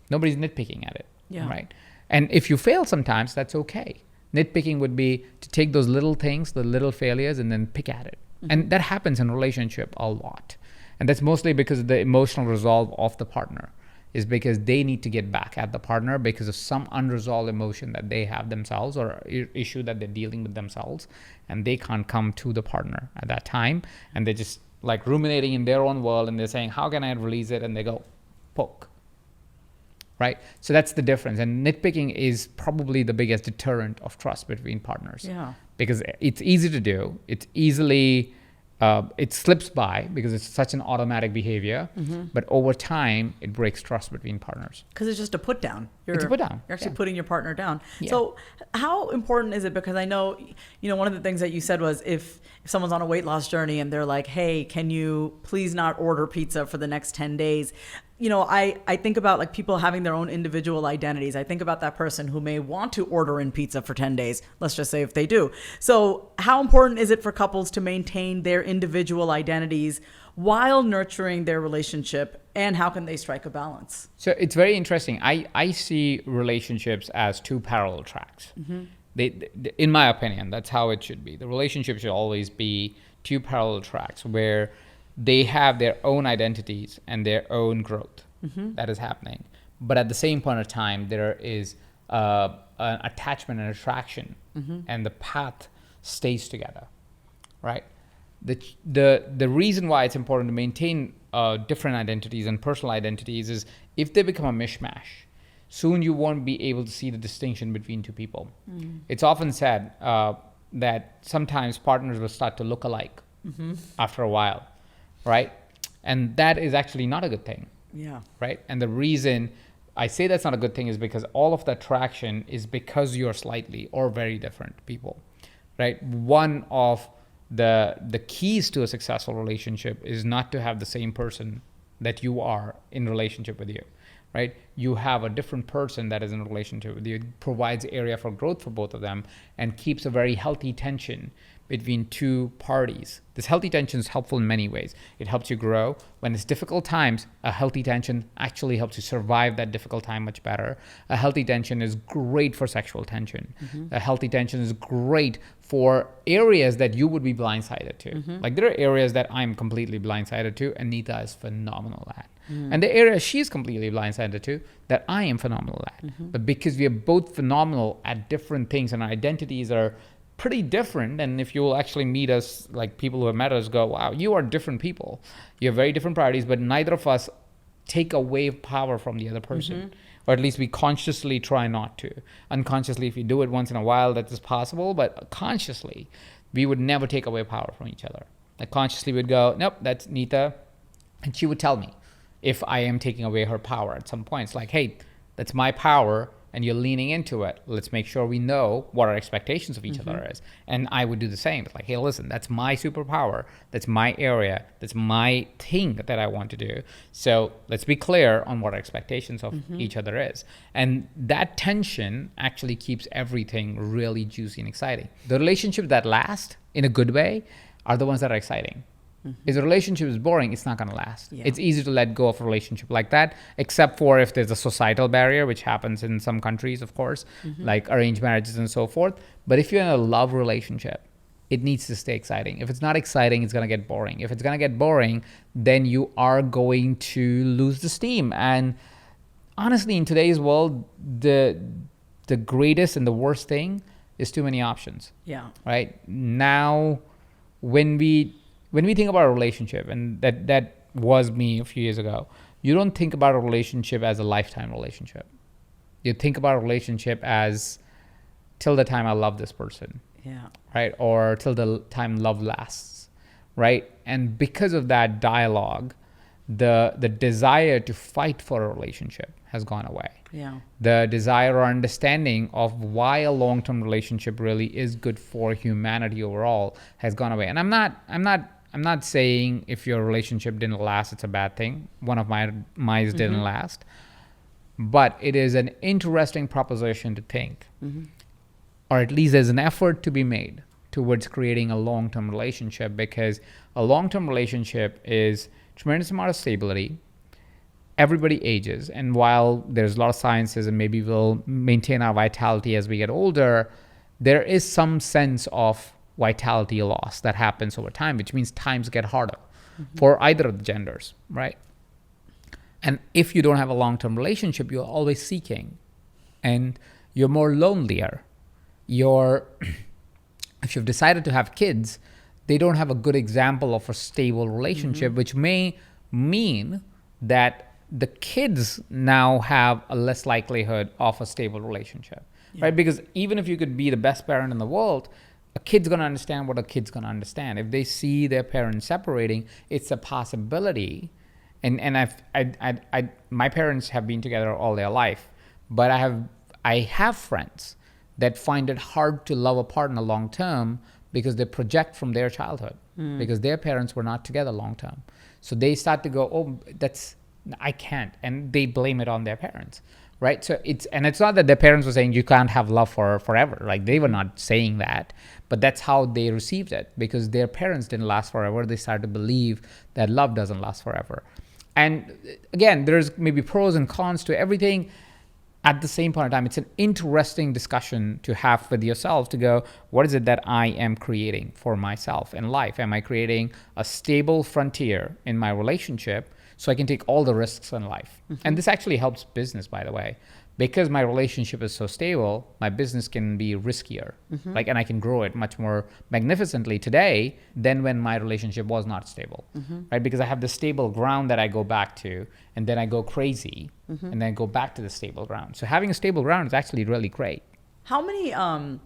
B: Nobody's nitpicking at it, right? And if you fail sometimes, that's okay. Nitpicking would be to take those little things, the little failures, and then pick at it. And that happens in a relationship a lot. And that's mostly because of the emotional resolve of the partner, is because they need to get back at the partner because of some unresolved emotion that they have themselves or issue that they're dealing with themselves, and they can't come to the partner at that time, and they're just like ruminating in their own world, and they're saying, how can I release it? And they go, poke, right? So that's the difference. And nitpicking is probably the biggest deterrent of trust between partners, because it's easy to do. It's easily it slips by because it's such an automatic behavior, but over time it breaks trust between partners.
A: Because it's just a put down.
B: It's a put down.
A: You're actually putting your partner down. So how important is it? Because I know, one of the things that you said was if someone's on a weight loss journey and they're like, hey, can you please not order pizza for the next 10 days? I think about like people having their own individual identities. I think about that person who may want to order in pizza for 10 days. Let's just say if they do. So how important is it for couples to maintain their individual identities while nurturing their relationship, and how can they strike a balance?
B: So it's very interesting. I see relationships as two parallel tracks. They, in my opinion, that's how it should be. The relationship should always be two parallel tracks where they have their own identities and their own growth that is happening. But at the same point of time, there is an attachment and attraction, and the path stays together, right? The reason why it's important to maintain different identities and personal identities is if they become a mishmash, soon you won't be able to see the distinction between two people. It's often said that sometimes partners will start to look alike after a while, right? And that is actually not a good thing. Right? And the reason I say that's not a good thing is because all of the attraction is because you're slightly or very different people, right? One of the keys to a successful relationship is not to have the same person that you are in relationship with you, right? You have a different person that is in a relationship with you. It provides area for growth for both of them and keeps a very healthy tension between two parties. This healthy tension is helpful in many ways. It helps you grow. When it's difficult times, a healthy tension actually helps you survive that difficult time much better. A healthy tension is great for sexual tension. A healthy tension is great for areas that you would be blindsided to. Like there are areas that I'm completely blindsided to, and Nita is phenomenal at. And the area she's completely blindsided to that I am phenomenal at. But because we are both phenomenal at different things and our identities are pretty different, and if you'll actually meet us, like people who have met us go, wow, you are different people. You have very different priorities, but neither of us take away power from the other person. Or at least we consciously try not to. Unconsciously, if you do it once in a while, that is possible, but consciously, we would never take away power from each other. Like consciously we'd go, nope, that's Nita. And she would tell me if I am taking away her power at some point. It's like, hey, that's my power and you're leaning into it. Let's make sure we know what our expectations of each other is. And I would do the same. It's like, hey, listen, that's my superpower. That's my area. That's my thing that I want to do. So let's be clear on what our expectations of each other is. And that tension actually keeps everything really juicy and exciting. The relationships that last in a good way are the ones that are exciting. If the relationship is boring, it's not going to last. It's easy to let go of a relationship like that, except for if there's a societal barrier, which happens in some countries, of course, like arranged marriages and so forth. But if you're in a love relationship, it needs to stay exciting. If it's not exciting, it's going to get boring. If it's going to get boring, then you are going to lose the steam. And honestly, in today's world, the greatest and the worst thing is too many options.
A: Yeah.
B: Right? Now, when we think about a relationship, and that was me a few years ago, you don't think about a relationship as a lifetime relationship. You think about a relationship as till the time I love this person.
A: Yeah.
B: Right? Or till the time love lasts. Right? And because of that dialogue, the desire to fight for a relationship has gone away.
A: Yeah.
B: The desire or understanding of why a long-term relationship really is good for humanity overall has gone away. And I'm not saying if your relationship didn't last, it's a bad thing. One of mine didn't last. But it is an interesting proposition to think, or at least there's an effort to be made towards creating a long-term relationship, because a long-term relationship is tremendous amount of stability. Everybody ages, and while there's a lot of sciences and maybe we'll maintain our vitality as we get older, there is some sense of vitality loss that happens over time, which means times get harder for either of the genders, right? And if you don't have a long-term relationship, you're always seeking, and you're more lonelier. If you've decided to have kids, they don't have a good example of a stable relationship, which may mean that the kids now have a less likelihood of a stable relationship, right? Because even if you could be the best parent in the world, a kid's going to understand what a kid's going to understand. If they see their parents separating, it's a possibility. And my parents have been together all their life, but I have friends that find it hard to love a partner long term because they project from their childhood, because their parents were not together long term. So they start to go, oh, I can't, and they blame it on their parents. Right. So it's not that their parents were saying you can't have love for forever. Like they were not saying that, but that's how they received it, because their parents didn't last forever. They started to believe that love doesn't last forever. And again, there's maybe pros and cons to everything. At the same point in time, it's an interesting discussion to have with yourself to go, what is it that I am creating for myself in life? Am I creating a stable frontier in my relationship so I can take all the risks in life? And this actually helps business, by the way, because my relationship is so stable, my business can be riskier, and I can grow it much more magnificently today than when my relationship was not stable, right? Because I have the stable ground that I go back to, and then I go crazy, and then go back to the stable ground. So having a stable ground is actually really great.
A: How many, I'm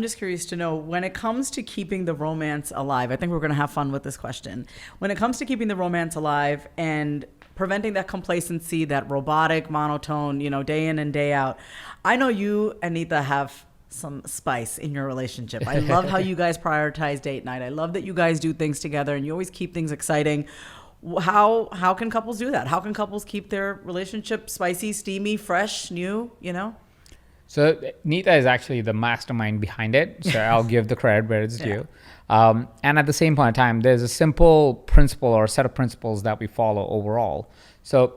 A: just curious to know, when it comes to keeping the romance alive, I think we're going to have fun with this question. When it comes to keeping the romance alive and preventing that complacency, that robotic monotone, day in and day out, I know you and Nita have some spice in your relationship. I love how you guys prioritize date night. I love that you guys do things together and you always keep things exciting. How can couples do that? How can couples keep their relationship spicy, steamy, fresh, new,
B: So Neeta is actually the mastermind behind it. So I'll give the credit where it's due. And at the same point in time, there's a simple principle or a set of principles that we follow overall. So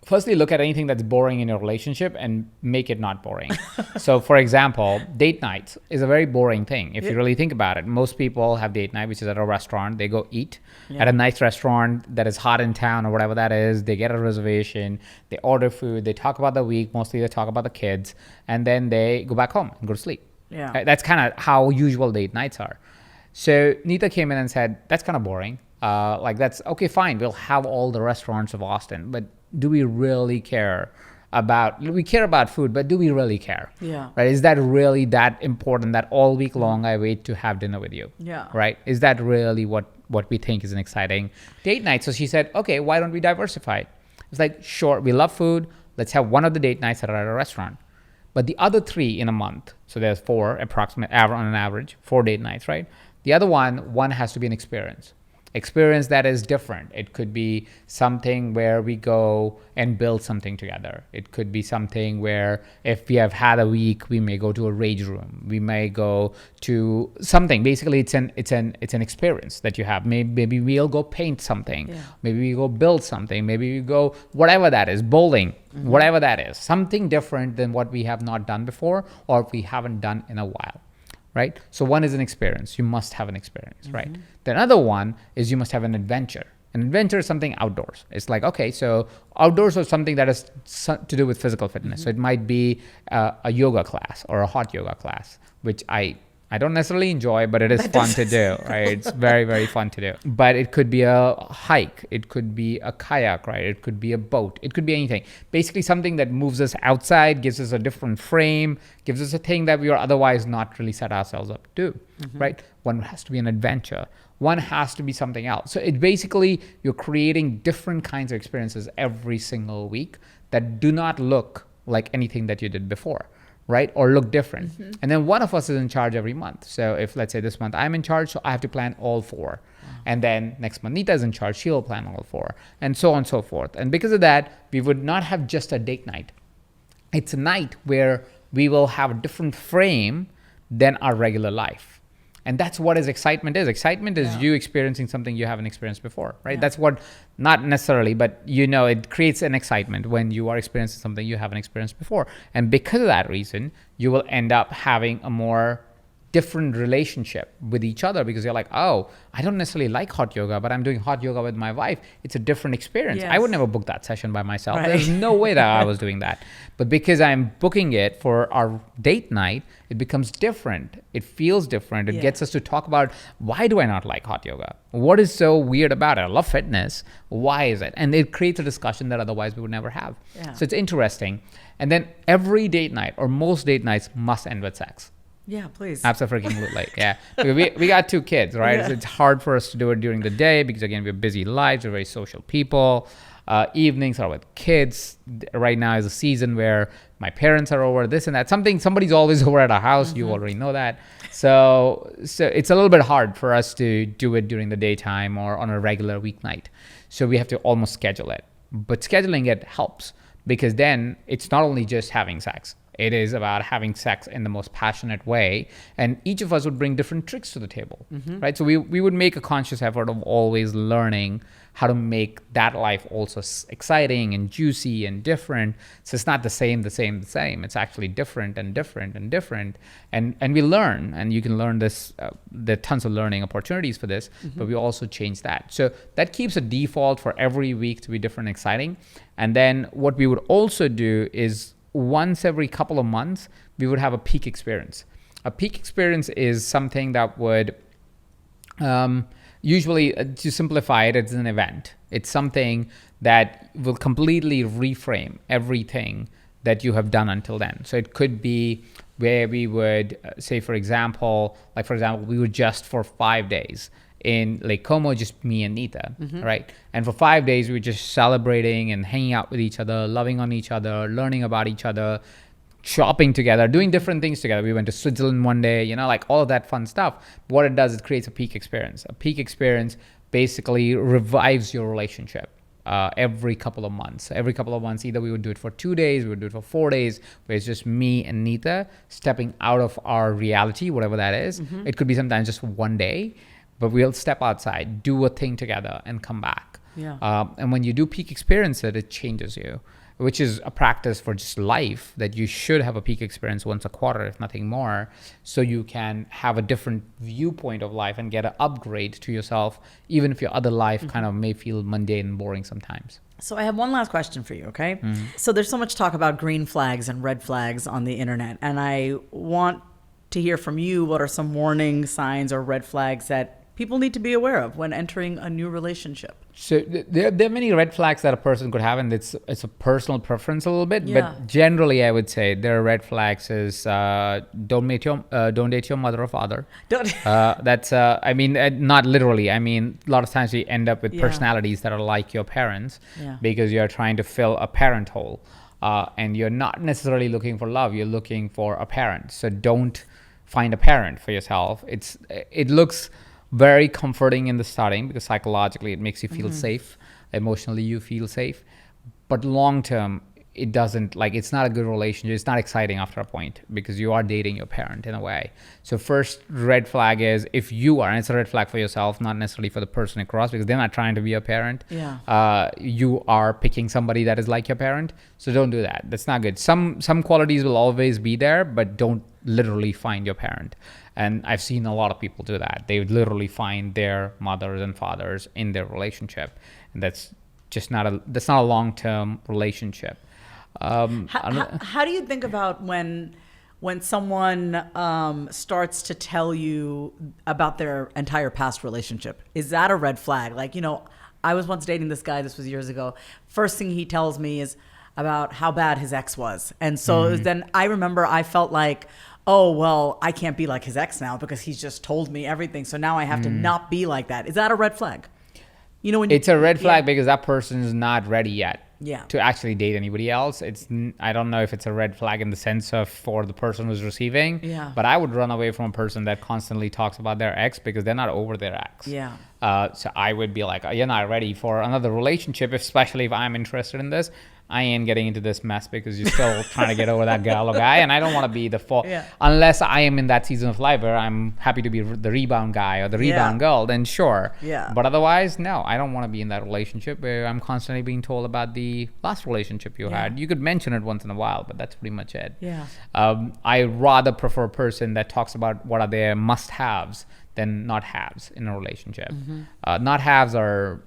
B: firstly, look at anything that's boring in your relationship and make it not boring. So for example, date nights is a very boring thing. If you really think about it, most people have date night, which is at a restaurant. They go eat at a nice restaurant that is hot in town or whatever that is. They get a reservation, they order food, they talk about the week. Mostly they talk about the kids, and then they go back home and go to sleep.
A: Yeah.
B: That's kind of how usual date nights are. So Neeta came in and said, that's kind of boring. Like that's okay, fine. We'll have all the restaurants of Austin, but do we really care we care about food, but do we really care?
A: Yeah.
B: Right? Is that really that important that all week long I wait to have dinner with you?
A: Yeah.
B: Right? Is that really what we think is an exciting date night? So she said, okay, why don't we diversify? It's like, sure, we love food. Let's have one of the date nights that are at a restaurant. But the other 3 in a month, so there's 4 approximate on an average, 4 date nights, right? The other one has to be an experience that is different. It could be something where we go and build something together. It could be something where if we have had a week, we may go to a rage room. We may go to something. Basically, it's an experience that you have. Maybe we'll go paint something. Yeah. Maybe we go build something. Maybe we go whatever that is, bowling, whatever that is. Something different than what we have not done before or we haven't done in a while. Right? So one is an experience. You must have an experience, right? The other one is you must have an adventure. An adventure is something outdoors. It's like, okay, so outdoors is something that is to do with physical fitness. So it might be a yoga class or a hot yoga class, which I don't necessarily enjoy, but it is fun to do, right? It's very, very fun to do. But it could be a hike. It could be a kayak, right? It could be a boat. It could be anything. Basically something that moves us outside, gives us a different frame, gives us a thing that we are otherwise not really set ourselves up to do, right? One has to be an adventure. One has to be something else. So it basically, you're creating different kinds of experiences every single week that do not look like anything that you did before. Right? Or look different. And then one of us is in charge every month. So if let's say this month I'm in charge, so I have to plan all 4. And then next month Neeta is in charge, she'll plan all 4. And so on and so forth. And because of that, we would not have just a date night. It's a night where we will have a different frame than our regular life. And that's what excitement is. Excitement is you experiencing something you haven't experienced before, right? That's what, not necessarily, but it creates an excitement when you are experiencing something you haven't experienced before. And because of that reason, you will end up having a more different relationship with each other because you're like, oh, I don't necessarily like hot yoga, but I'm doing hot yoga with my wife. It's a different experience. Yes. I would never book that session by myself. Right. There's no way that I was doing that. But because I'm booking it for our date night, it becomes different. It feels different. It gets us to talk about, why do I not like hot yoga? What is so weird about it? I love fitness. Why is it? And it creates a discussion that otherwise we would never have. Yeah. So it's interesting. And then every date night or most date nights must end with sex.
A: Yeah, please.
B: Absolutely. Yeah. We got 2 kids, right? Yeah. So it's hard for us to do it during the day because, again, we have busy lives. We're very social people. Evenings are with kids. Right now is a season where my parents are over, this and that. Somebody's always over at our house. You already know that. So it's a little bit hard for us to do it during the daytime or on a regular weeknight. So we have to almost schedule it. But scheduling it helps because then it's not only just having sex. It is about having sex in the most passionate way. And each of us would bring different tricks to the table, right? So we would make a conscious effort of always learning how to make that life also exciting and juicy and different. So it's not the same. It's actually different and different and different. And we learn, and you can learn this, there are tons of learning opportunities for this, but we also change that. So that keeps a default for every week to be different and exciting. And then what we would also do is once every couple of months, we would have a peak experience. A peak experience is something that would usually, to simplify it, it's an event. It's something that will completely reframe everything that you have done until then. So it could be where we would say, for example, we would just for 5 days in Lake Como, just me and Neeta, right? And for 5 days, we were just celebrating and hanging out with each other, loving on each other, learning about each other, shopping together, doing different things together. We went to Switzerland one day, like all of that fun stuff. But what it does, it creates a peak experience. A peak experience basically revives your relationship. every couple of months. So every couple of months, either we would do it for 2 days, we would do it for 4 days, where it's just me and Neeta stepping out of our reality, whatever that is. It could be sometimes just 1 day, but we'll step outside, do a thing together, and come back. And when you do peak experience it changes you, which is a practice for just life, that you should have a peak experience once a quarter, if nothing more, so you can have a different viewpoint of life and get an upgrade to yourself, even if your other life kind of may feel mundane and boring sometimes.
A: So I have one last question for you, okay? So there's so much talk about green flags and red flags on the internet, and I want to hear from you, what are some warning signs or red flags that people need to be aware of when entering a new relationship?
B: So there are many red flags that a person could have, and it's a personal preference a little bit.
A: Yeah.
B: But generally, I would say there are red flags is don't date your mother or father. That's I mean, not literally. I mean, a lot of times we end up with personalities that are like your parents because you're trying to fill a parent hole, and you're not necessarily looking for love. You're looking for a parent. So don't find a parent for yourself. It looks very comforting in the starting because psychologically it makes you feel safe. Emotionally you feel safe, but long term it doesn't, like, it's not a good relationship. It's not exciting after a point because you are dating your parent in a way. So first red flag is if you are, and it's a red flag for yourself, not necessarily for the person across, because they're not trying to be a parent. You are picking somebody that is like your parent, so don't do that. That's not good. Some qualities will always be there, but don't literally find your parent. And I've seen a lot of people do that. They would literally find their mothers and fathers in their relationship, and that's just not a long-term relationship.
A: How do you think about when someone starts to tell you about their entire past relationship? Is that a red flag? Like, I was once dating this guy. This was years ago. First thing he tells me is about how bad his ex was, and so then I remember I felt like, oh, well, I can't be like his ex now because he's just told me everything. So now I have to not be like that. Is that a red flag?
B: It's a red flag because that person is not ready yet
A: Yeah.
B: to actually date anybody else. I don't know if it's a red flag in the sense of for the person who's receiving, but I would run away from a person that constantly talks about their ex because they're not over their ex.
A: Yeah.
B: So I would be like, you're not ready for another relationship, especially if I'm interested in this. I ain't getting into this mess because you're still trying to get over that girl or guy, and I don't want to be the fault.
A: Yeah.
B: Unless I am in that season of life where I'm happy to be the rebound guy or the rebound girl, then sure.
A: Yeah.
B: But otherwise, no, I don't want to be in that relationship where I'm constantly being told about the last relationship you had. You could mention it once in a while, but that's pretty much it.
A: Yeah.
B: I rather prefer a person that talks about what are their must-haves than not-haves in a relationship. Not-haves are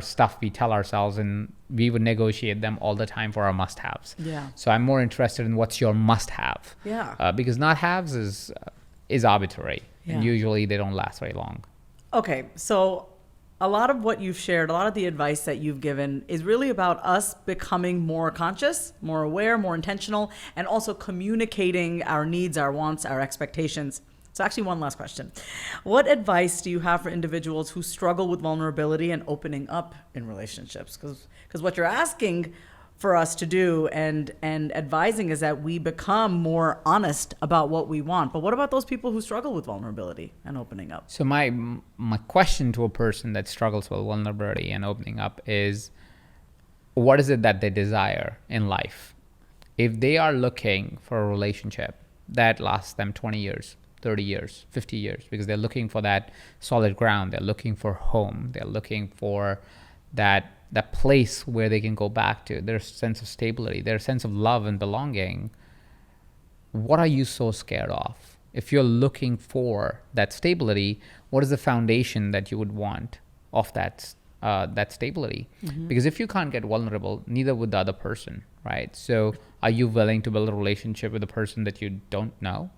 B: stuff we tell ourselves, and we would negotiate them all the time for our must-haves.
A: Yeah.
B: So I'm more interested in what's your must-have.
A: Yeah.
B: Because not-haves is arbitrary,
A: Yeah.
B: and usually they don't last very long.
A: Okay, so a lot of what you've shared, a lot of the advice that you've given is really about us becoming more conscious, more aware, more intentional, and also communicating our needs, our wants, our expectations. So actually, one last question. What advice do you have for individuals who struggle with vulnerability and opening up in relationships? Because what you're asking for us to do and advising is that we become more honest about what we want. But what about those people who struggle with vulnerability and opening up?
B: So my question to a person that struggles with vulnerability and opening up is, what is it that they desire in life? If they are looking for a relationship that lasts them 20 years, 30 years, 50 years, because they're looking for that solid ground, they're looking for home, they're looking for that place where they can go back to, their sense of stability, their sense of love and belonging. What are you so scared of? If you're looking for that stability, what is the foundation that you would want of that stability? Because if you can't get vulnerable, neither would the other person, right? So are you willing to build a relationship with a person that you don't know,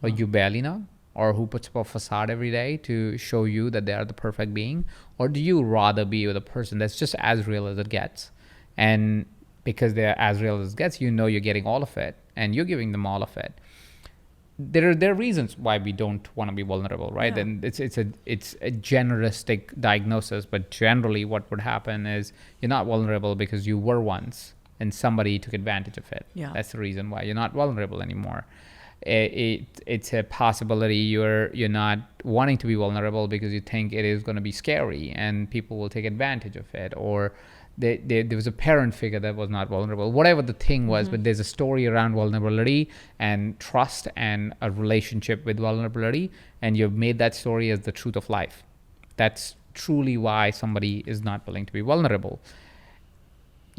B: or you barely know, or who puts up a facade every day to show you that they are the perfect being? Or do you rather be with a person that's just as real as it gets? And because they're as real as it gets, you're getting all of it, and you're giving them all of it. There are reasons why we don't want to be vulnerable, right?
A: Yeah.
B: And it's a generistic diagnosis, but generally what would happen is you're not vulnerable because you were once, and somebody took advantage of it.
A: Yeah.
B: That's the reason why you're not vulnerable anymore. It's a possibility you're not wanting to be vulnerable because you think it is going to be scary and people will take advantage of it, or there was a parent figure that was not vulnerable, whatever the thing was, but there's a story around vulnerability and trust and a relationship with vulnerability, and you've made that story as the truth of life. That's truly why somebody is not willing to be vulnerable.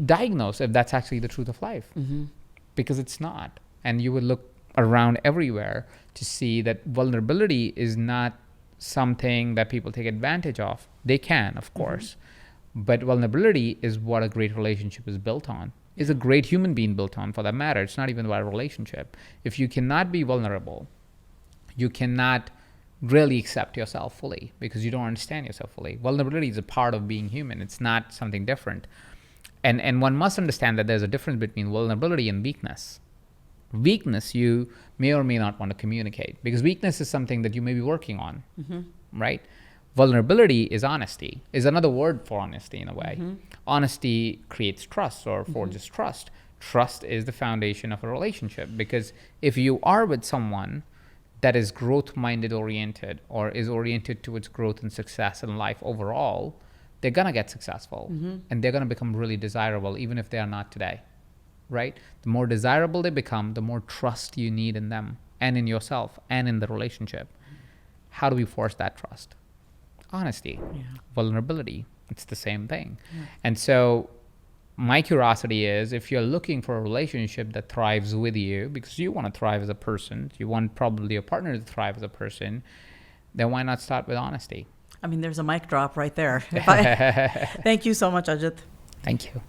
B: Diagnose if that's actually the truth of life, because it's not. And you would look around everywhere to see that vulnerability is not something that people take advantage of. They can, of course, but vulnerability is what a great relationship is built on, is a great human being built on, for that matter. It's not even about a relationship. If you cannot be vulnerable, you cannot really accept yourself fully, because you don't understand yourself fully. Vulnerability is a part of being human. It's not something different. And one must understand that there's a difference between vulnerability and weakness. Weakness, you may or may not want to communicate, because weakness is something that you may be working on, right? Vulnerability is honesty, is another word for honesty in a way. Honesty creates trust or forges trust. Trust is the foundation of a relationship, because if you are with someone that is growth-minded oriented, or is oriented towards growth and success in life overall, they're going to get successful, and they're going to become really desirable, even if they are not today, right? The more desirable they become, the more trust you need in them and in yourself and in the relationship. How do we force that trust? Honesty, vulnerability, it's the same thing. And so my curiosity is, if you're looking for a relationship that thrives with you, because you want to thrive as a person, you want probably your partner to thrive as a person, then why not start with honesty?
A: I mean, there's a mic drop right there. Thank you so much, Ajit.
B: Thank you.